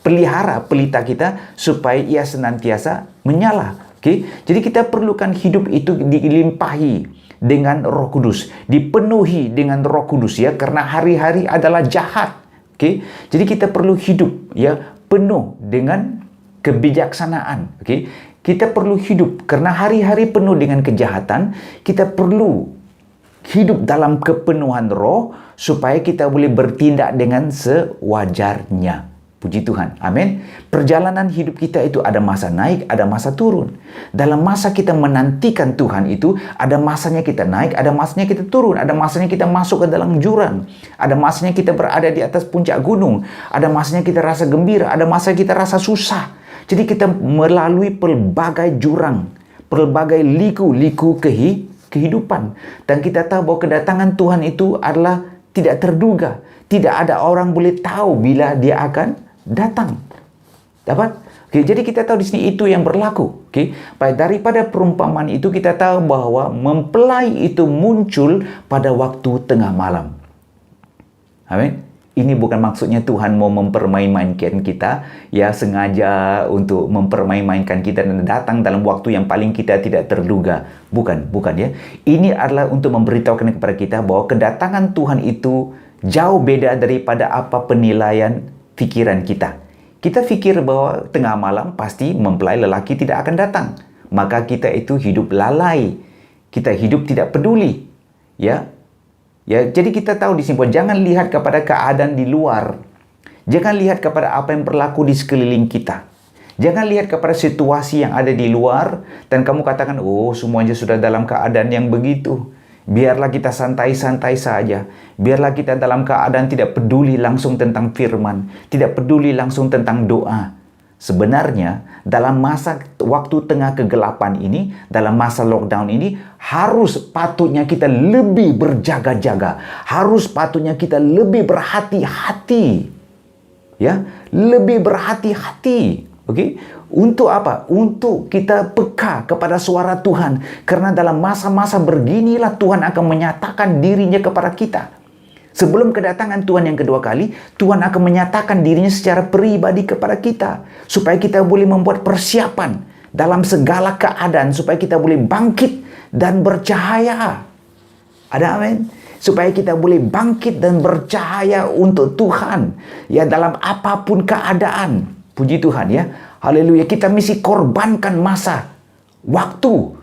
pelihara pelita kita supaya ia senantiasa menyala. Oke? Jadi kita perlukan hidup itu dilimpahi dengan Roh Kudus, dipenuhi dengan Roh Kudus ya, karena hari-hari adalah jahat. Oke? Jadi kita perlu hidup ya penuh dengan kebijaksanaan. Oke? Kita perlu hidup karena hari-hari penuh dengan kejahatan. Kita perlu hidup dalam kepenuhan roh supaya kita boleh bertindak dengan sewajarnya. Puji Tuhan. Amin. Perjalanan hidup kita itu ada masa naik, ada masa turun. Dalam masa kita menantikan Tuhan itu, ada masanya kita naik, ada masanya kita turun, ada masanya kita masuk ke dalam jurang, ada masanya kita berada di atas puncak gunung, ada masanya kita rasa gembira, ada masanya kita rasa susah. Jadi kita melalui pelbagai jurang, pelbagai liku-liku kehidupan. Dan kita tahu bahwa kedatangan Tuhan itu adalah tidak terduga. Tidak ada orang boleh tahu bila dia akan datang. Dapat? Oke, jadi kita tahu di sini itu yang berlaku. Oke, baik, daripada perumpamaan itu kita tahu bahwa mempelai itu muncul pada waktu tengah malam. Amin. Ini bukan maksudnya Tuhan mau mempermain-mainkan kita, ya sengaja untuk mempermain-mainkan kita dan datang dalam waktu yang paling kita tidak terduga. Bukan ya. Ini adalah untuk memberitahukan kepada kita bahwa kedatangan Tuhan itu jauh beda daripada apa penilaian pikiran kita. Kita fikir bahwa tengah malam pasti mempelai lelaki tidak akan datang. Maka kita itu hidup lalai. Kita hidup tidak peduli. Ya, jadi kita tahu di sini bahwa jangan lihat kepada keadaan di luar. Jangan lihat kepada apa yang berlaku di sekeliling kita. Jangan lihat kepada situasi yang ada di luar dan kamu katakan, oh semuanya sudah dalam keadaan yang begitu. Biarlah kita santai-santai saja. Biarlah kita dalam keadaan tidak peduli langsung tentang firman. Tidak peduli langsung tentang doa. Sebenarnya dalam masa waktu tengah kegelapan ini, dalam masa lockdown ini, patutnya kita lebih berjaga-jaga. Patutnya kita lebih berhati-hati. Ya, lebih berhati-hati. Oke? Untuk apa? Untuk kita peka kepada suara Tuhan. Karena dalam masa-masa beginilah Tuhan akan menyatakan dirinya kepada kita. Sebelum kedatangan Tuhan yang kedua kali, Tuhan akan menyatakan dirinya secara pribadi kepada kita. Supaya kita boleh membuat persiapan dalam segala keadaan. Supaya kita boleh bangkit dan bercahaya. Ada amin? supaya kita boleh bangkit dan bercahaya untuk Tuhan, ya, dalam apapun keadaan. Puji Tuhan, ya. Haleluya. Kita mesti korbankan masa, waktu,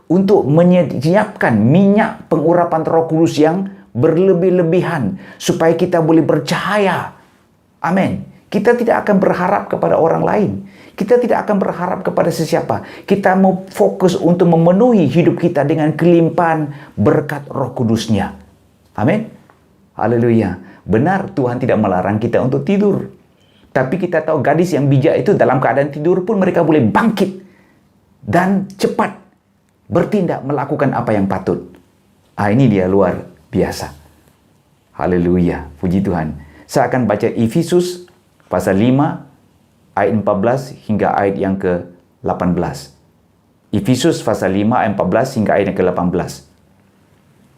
untuk menyiapkan minyak pengurapan Roh Kudus yang berlebih-lebihan supaya kita boleh bercahaya. Amin. Kita tidak akan berharap kepada orang lain. Kita tidak akan berharap kepada sesiapa. Kita mau fokus untuk memenuhi hidup kita dengan kelimpahan berkat Roh Kudus-Nya. Amin. Haleluya. Benar, Tuhan tidak melarang kita untuk tidur. Tapi kita tahu gadis yang bijak itu dalam keadaan tidur pun mereka boleh bangkit dan cepat bertindak melakukan apa yang patut. Ini dia luar biasa. Haleluya. Puji Tuhan. Saya akan baca Efesus pasal 5 ayat 14 hingga ayat yang ke-18. Efesus pasal 5 ayat 14 hingga ayat yang ke-18.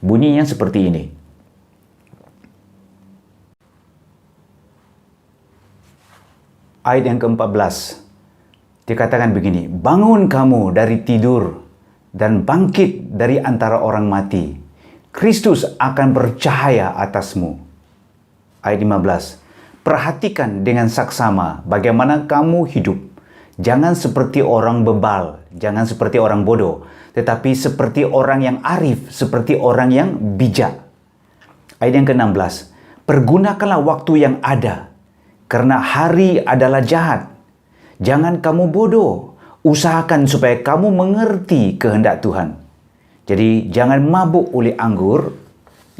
Bunyinya seperti ini. Ayat yang ke-14. Dikatakan begini, bangun kamu dari tidur dan bangkit dari antara orang mati. Kristus akan bercahaya atasmu. Ayat 15. Perhatikan dengan saksama bagaimana kamu hidup. Jangan seperti orang bebal, jangan seperti orang bodoh, tetapi seperti orang yang arif, seperti orang yang bijak. Ayat yang ke-16. Pergunakanlah waktu yang ada, karena hari adalah jahat. Jangan kamu bodoh, usahakan supaya kamu mengerti kehendak Tuhan. Jadi jangan mabuk oleh anggur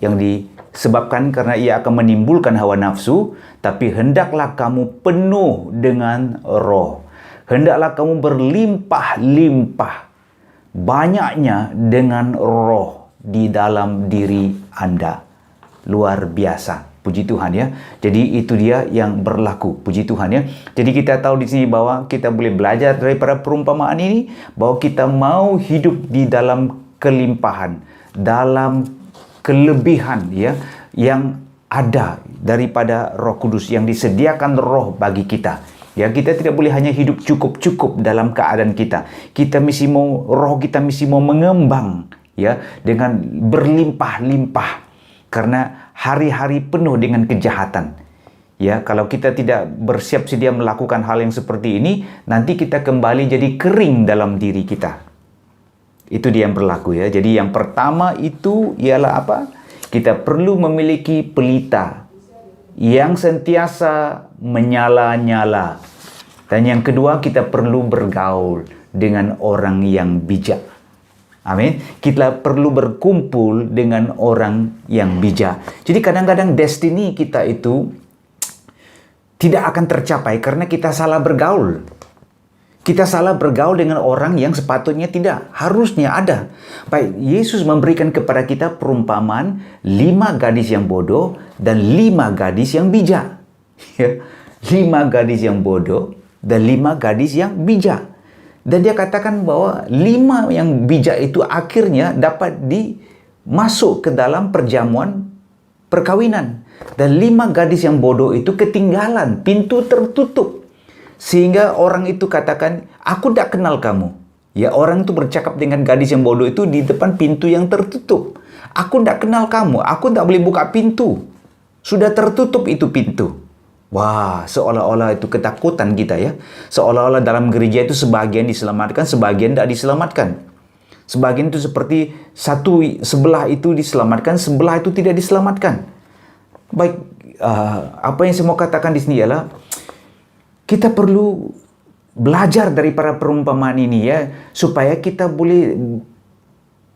yang disebabkan karena ia akan menimbulkan hawa nafsu, tapi hendaklah kamu penuh dengan roh. Hendaklah kamu berlimpah-limpah banyaknya dengan roh di dalam diri Anda. Luar biasa. Puji Tuhan, ya. Jadi itu dia yang berlaku. Puji Tuhan, ya. Jadi kita tahu di sini bahwa kita boleh belajar daripada perumpamaan ini bahwa kita mau hidup di dalam kelimpahan, dalam kelebihan, ya, yang ada daripada Roh Kudus yang disediakan Roh bagi kita. Ya, kita tidak boleh hanya hidup cukup-cukup dalam keadaan kita. Kita mesti mau, roh kita mesti mau mengembang, ya, dengan berlimpah-limpah. Karena hari-hari penuh dengan kejahatan. Ya, kalau kita tidak bersiap sedia melakukan hal yang seperti ini, nanti kita kembali jadi kering dalam diri kita. Itu dia yang berlaku, ya. Jadi yang pertama itu ialah apa? Kita perlu memiliki pelita yang sentiasa menyala-nyala. Dan yang kedua, kita perlu bergaul dengan orang yang bijak. Amin. Kita perlu berkumpul dengan orang yang bijak. Jadi kadang-kadang destiny kita itu tidak akan tercapai karena kita salah bergaul. Kita salah bergaul dengan orang yang sepatutnya tidak. Harusnya ada. Baik, Yesus memberikan kepada kita perumpamaan 5 gadis yang bodoh dan 5 gadis yang bijak. 5 gadis yang bodoh dan 5 gadis yang bijak. Dan dia katakan bahwa 5 yang bijak itu akhirnya dapat masuk ke dalam perjamuan perkawinan. Dan 5 gadis yang bodoh itu ketinggalan, pintu tertutup. Sehingga orang itu katakan, aku tak kenal kamu. Ya, orang itu bercakap dengan gadis yang bodoh itu di depan pintu yang tertutup. Aku tak kenal kamu, aku tak boleh buka pintu. Sudah tertutup itu pintu. Wah, seolah-olah itu ketakutan kita, ya. Seolah-olah dalam gereja itu sebagian diselamatkan, sebagian tidak diselamatkan. Sebagian itu seperti satu sebelah itu diselamatkan, sebelah itu tidak diselamatkan. Baik, apa yang saya mau katakan di sini ialah kita perlu belajar dari para perumpamaan ini, ya, supaya kita boleh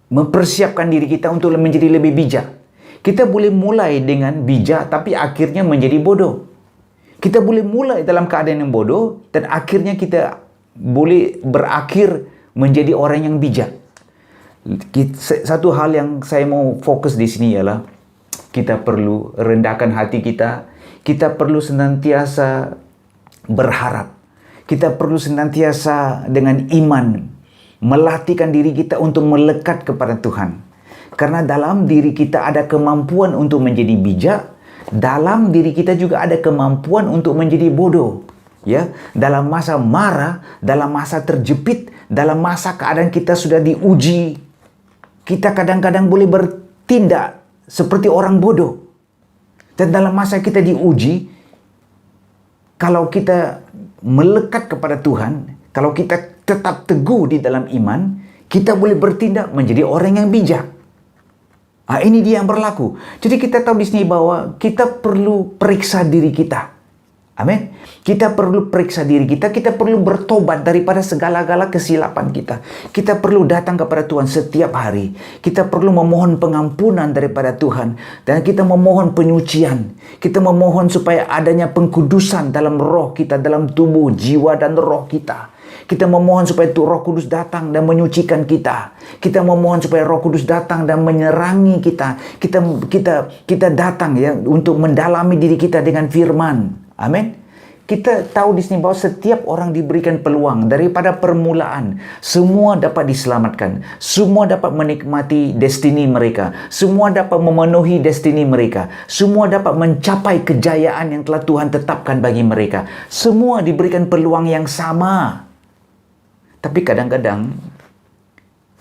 mempersiapkan diri kita untuk menjadi lebih bijak. Kita boleh mulai dengan bijak, tapi akhirnya menjadi bodoh. Kita boleh mulai dalam keadaan yang bodoh dan akhirnya kita boleh berakhir menjadi orang yang bijak. Satu hal yang saya mau fokus di sini ialah kita perlu rendahkan hati kita. Kita perlu senantiasa berharap. Kita perlu senantiasa dengan iman melatihkan diri kita untuk melekat kepada Tuhan. Karena dalam diri kita ada kemampuan untuk menjadi bijak. Dalam diri kita juga ada kemampuan untuk menjadi bodoh. Ya, dalam masa marah, dalam masa terjepit, dalam masa keadaan kita sudah diuji, kita kadang-kadang boleh bertindak seperti orang bodoh. Dan dalam masa kita diuji, kalau kita melekat kepada Tuhan, kalau kita tetap teguh di dalam iman, kita boleh bertindak menjadi orang yang bijak. Ini dia yang berlaku. Jadi kita tahu di sini bahwa kita perlu periksa diri kita. Amin. Kita perlu periksa diri kita, kita perlu bertobat daripada segala-gala kesilapan kita. Kita perlu datang kepada Tuhan setiap hari. Kita perlu memohon pengampunan daripada Tuhan. Dan kita memohon penyucian. Kita memohon supaya adanya pengkudusan dalam roh kita, dalam tubuh, jiwa dan roh kita. Kita memohon supaya Roh Kudus datang dan menyucikan kita. Kita memohon supaya Roh Kudus datang dan menyerangi kita. Kita datang ya untuk mendalami diri kita dengan firman. Amin. Kita tahu di sini bahwa setiap orang diberikan peluang daripada permulaan. Semua dapat diselamatkan. Semua dapat menikmati destiny mereka. Semua dapat memenuhi destiny mereka. Semua dapat mencapai kejayaan yang telah Tuhan tetapkan bagi mereka. Semua diberikan peluang yang sama. Tapi kadang-kadang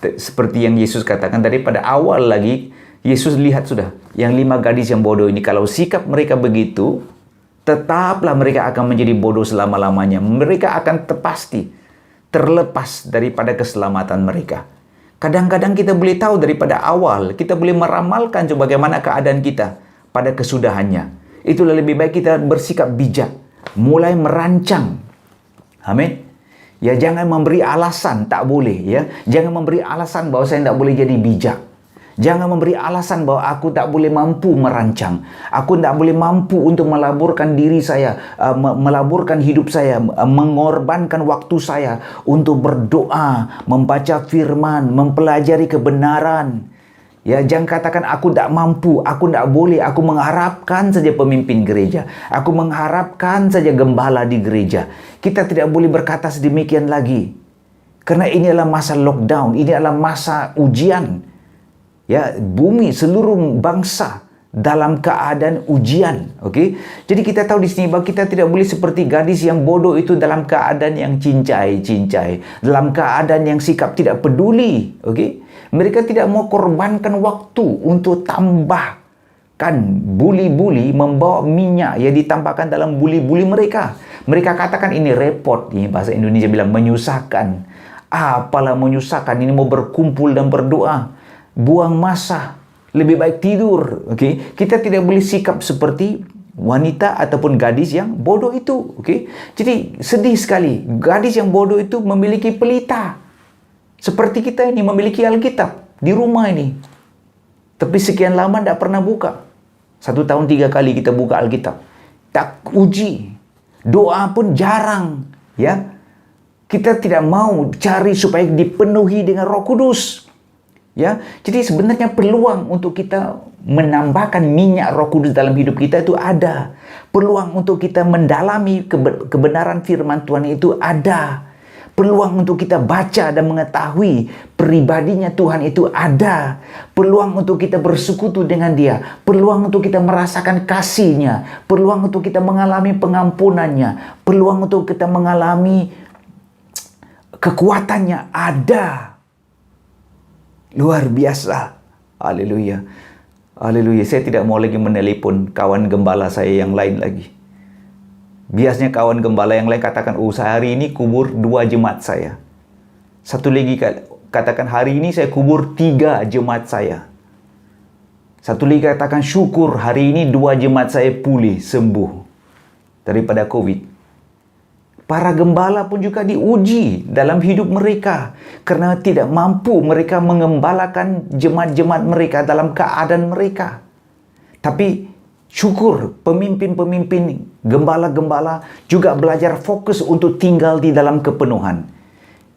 seperti yang Yesus katakan daripada awal lagi, Yesus lihat sudah yang 5 gadis yang bodoh ini, kalau sikap mereka begitu, tetaplah mereka akan menjadi bodoh selama-lamanya. Mereka akan pasti terlepas daripada keselamatan mereka. Kadang-kadang kita boleh tahu daripada awal, kita boleh meramalkan bagaimana keadaan kita pada kesudahannya. Itulah lebih baik kita bersikap bijak, mulai merancang. Amin. Ya, jangan memberi alasan tak boleh ya. Jangan memberi alasan bahwa saya tak boleh jadi bijak. Jangan memberi alasan bahwa aku tak boleh mampu merancang. Aku tak boleh mampu untuk melaburkan diri saya, melaburkan hidup saya, mengorbankan waktu saya untuk berdoa, membaca firman, mempelajari kebenaran. Ya, jangan katakan aku tak mampu, aku tak boleh, aku mengharapkan saja pemimpin gereja. Aku mengharapkan saja gembala di gereja. Kita tidak boleh berkata sedemikian lagi. Karena ini adalah masa lockdown, ini adalah masa ujian. Ya, bumi seluruh bangsa dalam keadaan ujian, okey? Jadi kita tahu di sini bahwa kita tidak boleh seperti gadis yang bodoh itu dalam keadaan yang cincai-cincai, dalam keadaan yang sikap tidak peduli, okey? Mereka tidak mau korbankan waktu untuk tambahkan buli-buli, membawa minyak yang ditambahkan dalam buli-buli mereka. Mereka katakan ini repot, ini bahasa Indonesia bilang menyusahkan. Apalah menyusahkan, ini mau berkumpul dan berdoa. Buang masa, lebih baik tidur. Okay? Kita tidak boleh sikap seperti wanita ataupun gadis yang bodoh itu. Okay? Jadi sedih sekali, gadis yang bodoh itu memiliki pelita. Seperti kita ini memiliki Alkitab di rumah ini. Tapi sekian lama tidak pernah buka. 1 tahun 3 kali kita buka Alkitab. Tak uji. Doa pun jarang. Ya, kita tidak mau cari supaya dipenuhi dengan Roh Kudus. Ya, jadi sebenarnya peluang untuk kita menambahkan minyak Roh Kudus dalam hidup kita itu ada. Peluang untuk kita mendalami kebenaran firman Tuhan itu ada. Peluang untuk kita baca dan mengetahui pribadinya Tuhan itu ada. Peluang untuk kita bersekutu dengan Dia. Peluang untuk kita merasakan kasih-Nya. Peluang untuk kita mengalami pengampunannya. Peluang untuk kita mengalami kekuatannya ada. Luar biasa. Haleluya. Haleluya. Saya tidak mau lagi menelpon kawan gembala saya yang lain lagi. Biasanya kawan gembala yang lain katakan, hari ini kubur 2 jemaat saya. Satu lagi katakan, hari ini saya kubur 3 jemaat saya. Satu lagi katakan, syukur hari ini 2 jemaat saya pulih, sembuh daripada COVID. Para gembala pun juga diuji dalam hidup mereka. Karena tidak mampu mereka mengembalakan jemaat-jemaat mereka dalam keadaan mereka. Tapi syukur pemimpin-pemimpin, gembala-gembala juga belajar fokus untuk tinggal di dalam kepenuhan.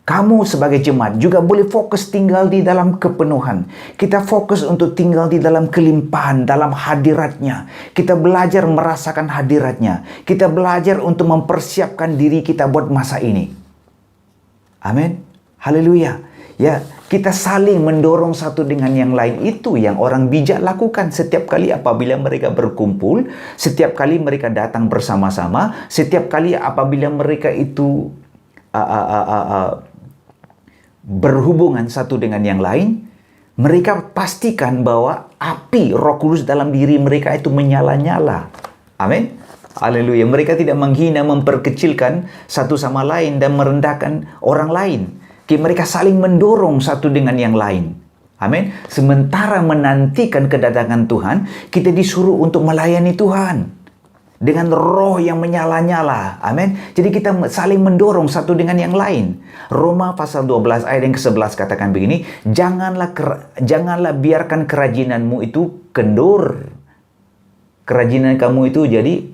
Kamu sebagai jemaat juga boleh fokus tinggal di dalam kepenuhan. Kita fokus untuk tinggal di dalam kelimpahan, dalam hadiratnya. Kita belajar merasakan hadiratnya. Kita belajar untuk mempersiapkan diri kita buat masa ini. Amin. Haleluya. Ya, kita saling mendorong satu dengan yang lain. Itu yang orang bijak lakukan setiap kali apabila mereka berkumpul, setiap kali mereka datang bersama-sama, setiap kali apabila mereka itu berhubungan satu dengan yang lain. mereka pastikan bahwa api Roh Kudus dalam diri mereka itu menyala-nyala. Amin. Haleluya. Mereka tidak menghina, memperkecilkan satu sama lain dan merendahkan orang lain. Mereka saling mendorong satu dengan yang lain. Amin. Sementara menantikan kedatangan Tuhan, kita disuruh untuk melayani Tuhan dengan roh yang menyala-nyala. Amin. Jadi kita saling mendorong satu dengan yang lain. Roma pasal 12 ayat yang ke-11 katakan begini, janganlah biarkan kerajinanmu itu kendur. Kerajinan kamu itu jadi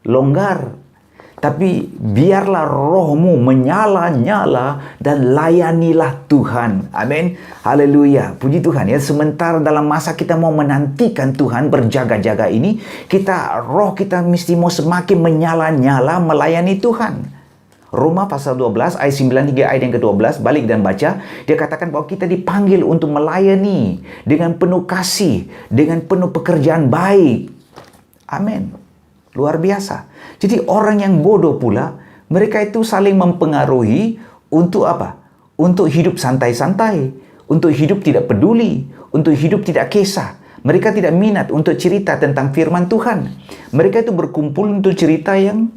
longgar. Tapi biarlah rohmu menyala-nyala dan layanilah Tuhan. Amin. Haleluya. Puji Tuhan ya. Sementara dalam masa kita mau menantikan Tuhan berjaga-jaga ini, roh kita mesti mau semakin menyala-nyala melayani Tuhan. Roma pasal 12 ayat 9 hingga ayat yang ke-12, balik dan baca. Dia katakan bahwa kita dipanggil untuk melayani dengan penuh kasih, dengan penuh pekerjaan baik. Amin. Luar biasa. Jadi orang yang bodoh pula, mereka itu saling mempengaruhi untuk apa? Untuk hidup santai-santai, untuk hidup tidak peduli, untuk hidup tidak kisah. Mereka tidak minat untuk cerita tentang firman Tuhan. Mereka itu berkumpul untuk cerita yang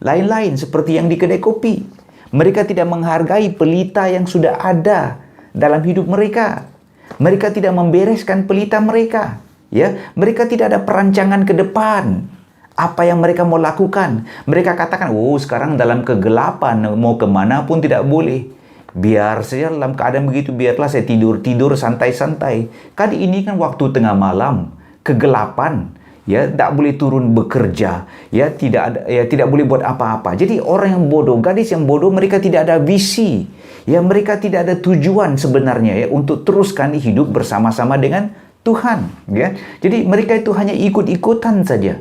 lain-lain, seperti yang di kedai kopi. Mereka tidak menghargai pelita yang sudah ada dalam hidup mereka. Mereka tidak membereskan pelita mereka. Ya, mereka tidak ada perancangan ke depan. Apa yang mereka mau lakukan? Mereka katakan, sekarang dalam kegelapan, mau kemana pun tidak boleh. Biar saja dalam keadaan begitu, biarlah saya tidur santai-santai. Kali ini kan waktu tengah malam, kegelapan, ya, tak boleh turun bekerja, ya, tidak boleh buat apa-apa. Jadi orang yang bodoh, gadis yang bodoh, mereka tidak ada visi, ya, mereka tidak ada tujuan sebenarnya, ya, untuk teruskan hidup bersama-sama dengan Tuhan, ya. Jadi mereka itu hanya ikut-ikutan saja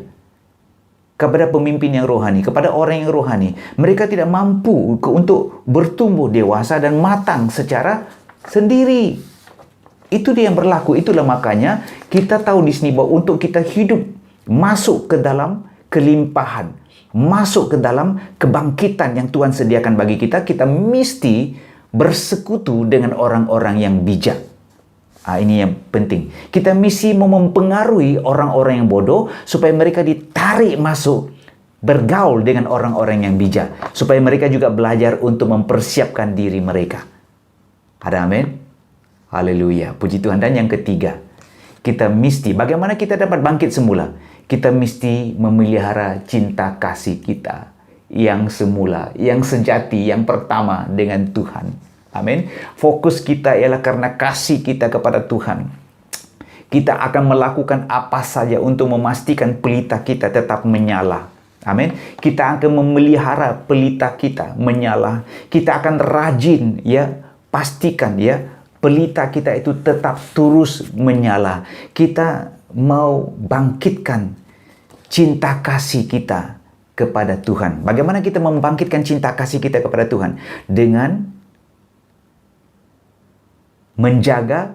kepada pemimpin yang rohani, kepada orang yang rohani. Mereka tidak mampu untuk bertumbuh dewasa dan matang secara sendiri. Itu dia yang berlaku. Itulah makanya kita tahu di sini bahwa untuk kita hidup masuk ke dalam kelimpahan, masuk ke dalam kebangkitan yang Tuhan sediakan bagi kita, kita mesti bersekutu dengan orang-orang yang bijak. Ini yang penting. Kita mesti mau mempengaruhi orang-orang yang bodoh supaya mereka ditarik masuk bergaul dengan orang-orang yang bijak. Supaya mereka juga belajar untuk mempersiapkan diri mereka. Ada amin? Haleluya. Puji Tuhan. Dan yang ketiga, kita mesti, bagaimana kita dapat bangkit semula? Kita mesti memelihara cinta kasih kita yang semula, yang sejati, yang pertama dengan Tuhan. Amin. Fokus kita ialah karena kasih kita kepada Tuhan. Kita akan melakukan apa saja untuk memastikan pelita kita tetap menyala. Amin. Kita akan memelihara pelita kita menyala. Kita akan rajin, ya, pastikan, ya, pelita kita itu tetap terus menyala. Kita mau bangkitkan cinta kasih kita kepada Tuhan. Bagaimana kita membangkitkan cinta kasih kita kepada Tuhan? Dengan menjaga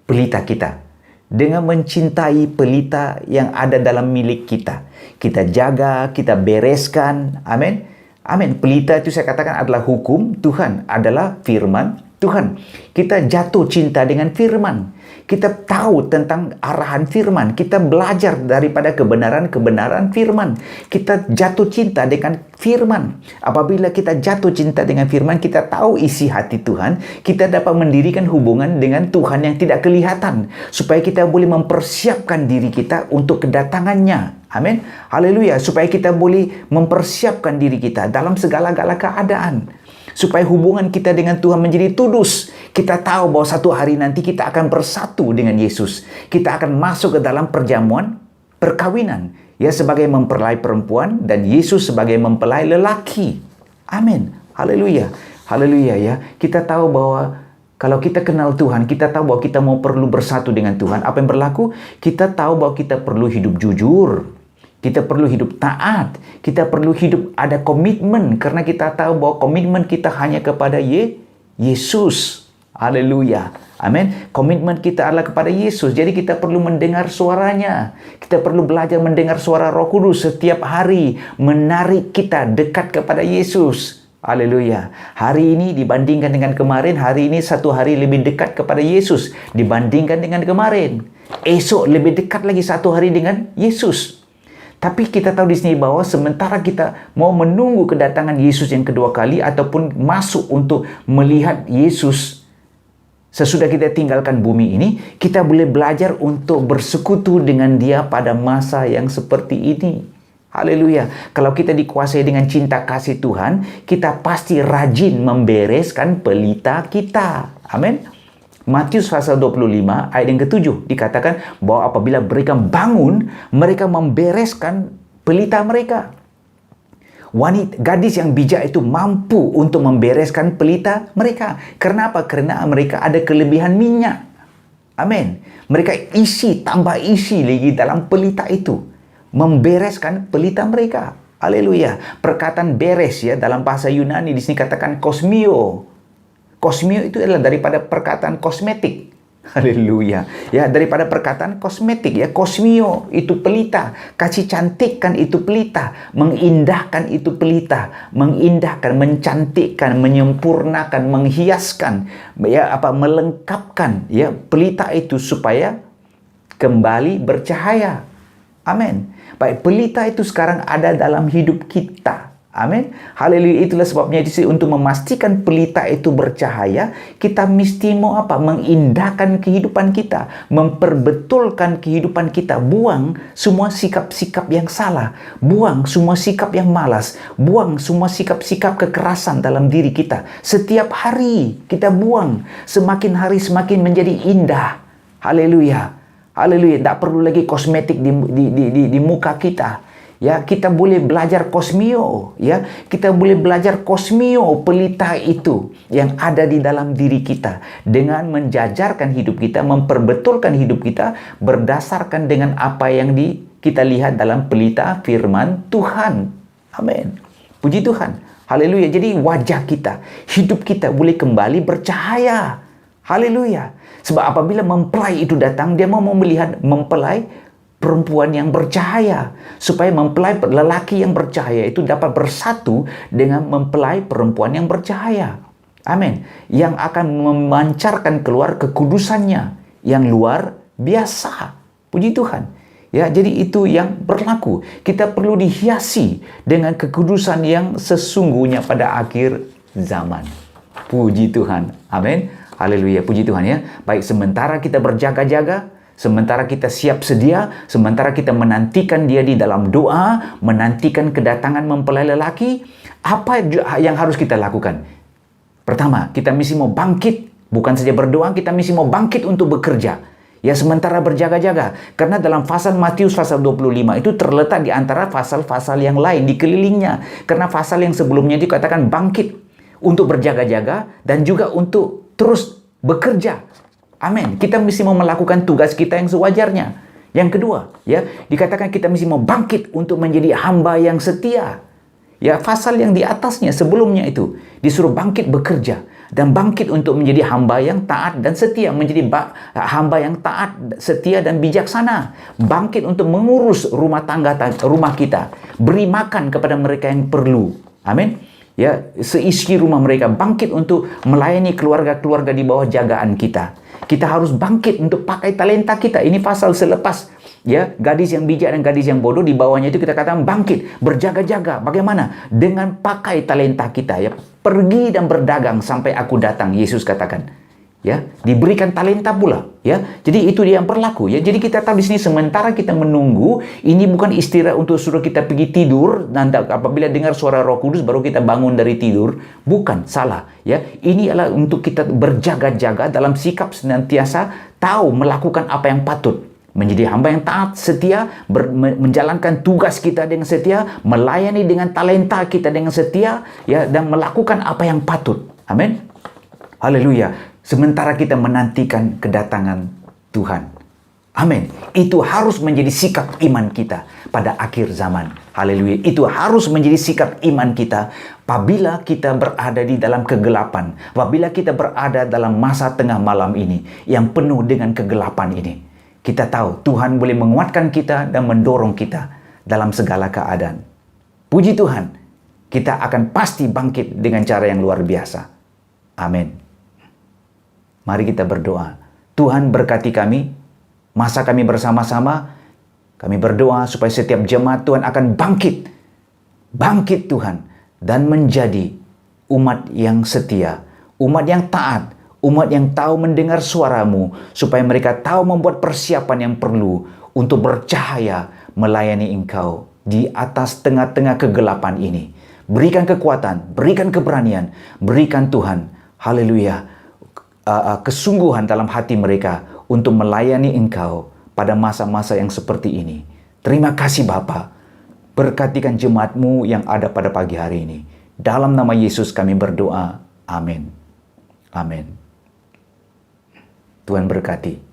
pelita kita, dengan mencintai pelita yang ada dalam milik kita. Kita jaga, kita bereskan. Amin. Amin. Pelita itu saya katakan adalah hukum Tuhan, adalah firman Tuhan. Kita jatuh cinta dengan firman. Kita tahu tentang arahan firman. Kita belajar daripada kebenaran-kebenaran firman. Kita jatuh cinta dengan firman. Apabila kita jatuh cinta dengan firman, kita tahu isi hati Tuhan. Kita dapat mendirikan hubungan dengan Tuhan yang tidak kelihatan. Supaya kita boleh mempersiapkan diri kita untuk kedatangannya. Amin. Haleluya. Supaya kita boleh mempersiapkan diri kita dalam segala-gala keadaan. Supaya hubungan kita dengan Tuhan menjadi tudus. Kita tahu bahwa satu hari nanti kita akan bersatu dengan Yesus. Kita akan masuk ke dalam perjamuan perkawinan. Ya, sebagai mempelai perempuan dan Yesus sebagai mempelai lelaki. Amin. Haleluya. Haleluya ya. Kita tahu bahwa kalau kita kenal Tuhan, kita tahu bahwa kita mau perlu bersatu dengan Tuhan. Apa yang berlaku? Kita tahu bahwa kita perlu hidup jujur. Kita perlu hidup taat. Kita perlu hidup ada komitmen. Karena kita tahu bahwa komitmen kita hanya kepada Yesus. Haleluya. Amin. Komitmen kita adalah kepada Yesus. Jadi kita perlu mendengar suaranya. Kita perlu belajar mendengar suara Roh Kudus setiap hari. Menarik kita dekat kepada Yesus. Haleluya. Hari ini dibandingkan dengan kemarin, hari ini satu hari lebih dekat kepada Yesus dibandingkan dengan kemarin. Esok lebih dekat lagi satu hari dengan Yesus. Tapi kita tahu di sini bahwa sementara kita mau menunggu kedatangan Yesus yang kedua kali ataupun masuk untuk melihat Yesus sesudah kita tinggalkan bumi ini, kita boleh belajar untuk bersekutu dengan Dia pada masa yang seperti ini. Haleluya. Kalau kita dikuasai dengan cinta kasih Tuhan, kita pasti rajin membereskan pelita kita. Amin. Matius pasal 25 ayat yang ke-7 dikatakan bahwa apabila mereka bangun, mereka membereskan pelita mereka. Gadis yang bijak itu mampu untuk membereskan pelita mereka. Kenapa? Karena mereka ada kelebihan minyak. Amin. Mereka tambah isi lagi dalam pelita itu. Membereskan pelita mereka. Haleluya. Perkataan beres ya dalam bahasa Yunani di sini katakan kosmio. Kosmio itu adalah daripada perkataan kosmetik. Haleluya. Ya, daripada perkataan kosmetik ya. Kosmio itu pelita. Kasih cantikkan itu pelita. Mengindahkan itu pelita. Mengindahkan, mencantikkan, menyempurnakan, menghiaskan, ya melengkapkan ya pelita itu supaya kembali bercahaya. Amin. Baik, pelita itu sekarang ada dalam hidup kita. Amin. Haleluya. Itulah sebabnya untuk memastikan pelita itu bercahaya, kita mesti mengindahkan kehidupan kita, memperbetulkan kehidupan kita, buang semua sikap-sikap yang salah, buang semua sikap yang malas, buang semua sikap-sikap kekerasan dalam diri kita. Setiap hari kita buang, semakin hari semakin menjadi indah. Haleluya. Haleluya, tidak perlu lagi kosmetik di muka kita. Ya, kita boleh belajar kosmio, ya. Kita boleh belajar kosmio pelita itu yang ada di dalam diri kita dengan menjajarkan hidup kita, memperbetulkan hidup kita berdasarkan dengan apa yang kita lihat dalam pelita firman Tuhan. Amin. Puji Tuhan. Haleluya. Jadi wajah kita, hidup kita boleh kembali bercahaya. Haleluya. Sebab apabila mempelai itu datang, dia mau melihat mempelai perempuan yang bercahaya. Supaya mempelai lelaki yang bercahaya itu dapat bersatu dengan mempelai perempuan yang bercahaya. Amin. Yang akan memancarkan keluar kekudusannya yang luar biasa. Puji Tuhan. Ya, jadi itu yang berlaku. Kita perlu dihiasi dengan kekudusan yang sesungguhnya pada akhir zaman. Puji Tuhan. Amin. Haleluya, puji Tuhan ya. Baik, sementara kita berjaga-jaga, sementara kita siap sedia, sementara kita menantikan dia di dalam doa, menantikan kedatangan mempelai lelaki, apa yang harus kita lakukan? Pertama, kita mesti mau bangkit. Bukan saja berdoa, kita mesti mau bangkit untuk bekerja. Ya, sementara berjaga-jaga. Karena dalam pasal Matius pasal 25 itu terletak di antara pasal-pasal yang lain di kelilingnya. Karena pasal yang sebelumnya dikatakan bangkit untuk berjaga-jaga dan juga untuk terus bekerja. Amin. Kita mesti mau melakukan tugas kita yang sewajarnya. Yang kedua, ya, dikatakan kita mesti mau bangkit untuk menjadi hamba yang setia. Ya, pasal yang di atasnya sebelumnya itu disuruh bangkit bekerja dan bangkit untuk menjadi hamba yang taat dan setia, menjadi hamba yang taat, setia dan bijaksana. Bangkit untuk mengurus rumah kita, beri makan kepada mereka yang perlu. Amin. Ya, seisi rumah mereka, bangkit untuk melayani keluarga-keluarga di bawah jagaan kita. Kita harus bangkit untuk pakai talenta kita. Ini pasal selepas ya, gadis yang bijak dan gadis yang bodoh, di bawahnya itu kita katakan bangkit, berjaga-jaga. Bagaimana? Dengan pakai talenta kita ya. Pergi dan berdagang sampai aku datang, Yesus katakan. Ya, diberikan talenta pula, ya. Jadi itu dia yang berlaku, ya. Jadi kita tahu di sini sementara kita menunggu, ini bukan istirahat untuk suruh kita pergi tidur dan apabila dengar suara Roh Kudus baru kita bangun dari tidur. Bukan, salah, ya. Ini adalah untuk kita berjaga-jaga dalam sikap senantiasa tahu melakukan apa yang patut. Menjadi hamba yang taat, setia, menjalankan tugas kita dengan setia, melayani dengan talenta kita dengan setia, ya, dan melakukan apa yang patut. Amin. Haleluya. Sementara kita menantikan kedatangan Tuhan. Amin. Itu harus menjadi sikap iman kita pada akhir zaman. Haleluya. Itu harus menjadi sikap iman kita apabila kita berada di dalam kegelapan. Apabila kita berada dalam masa tengah malam ini yang penuh dengan kegelapan ini. Kita tahu Tuhan boleh menguatkan kita dan mendorong kita dalam segala keadaan. Puji Tuhan. kita akan pasti bangkit dengan cara yang luar biasa. Amin. Mari kita berdoa. Tuhan berkati kami, masa kami bersama-sama. Kami berdoa supaya setiap jemaat Tuhan akan bangkit. Bangkit Tuhan. Dan menjadi umat yang setia. Umat yang taat. Umat yang tahu mendengar suaramu. Supaya mereka tahu membuat persiapan yang perlu untuk bercahaya melayani Engkau di atas tengah-tengah kegelapan ini. Berikan kekuatan, berikan keberanian, berikan Tuhan, haleluya, kesungguhan dalam hati mereka untuk melayani Engkau pada masa-masa yang seperti ini. Terima kasih Bapa. Berkatikan jemaat-Mu yang ada pada pagi hari ini. Dalam nama Yesus kami berdoa. Amin. Amin. Tuhan berkati.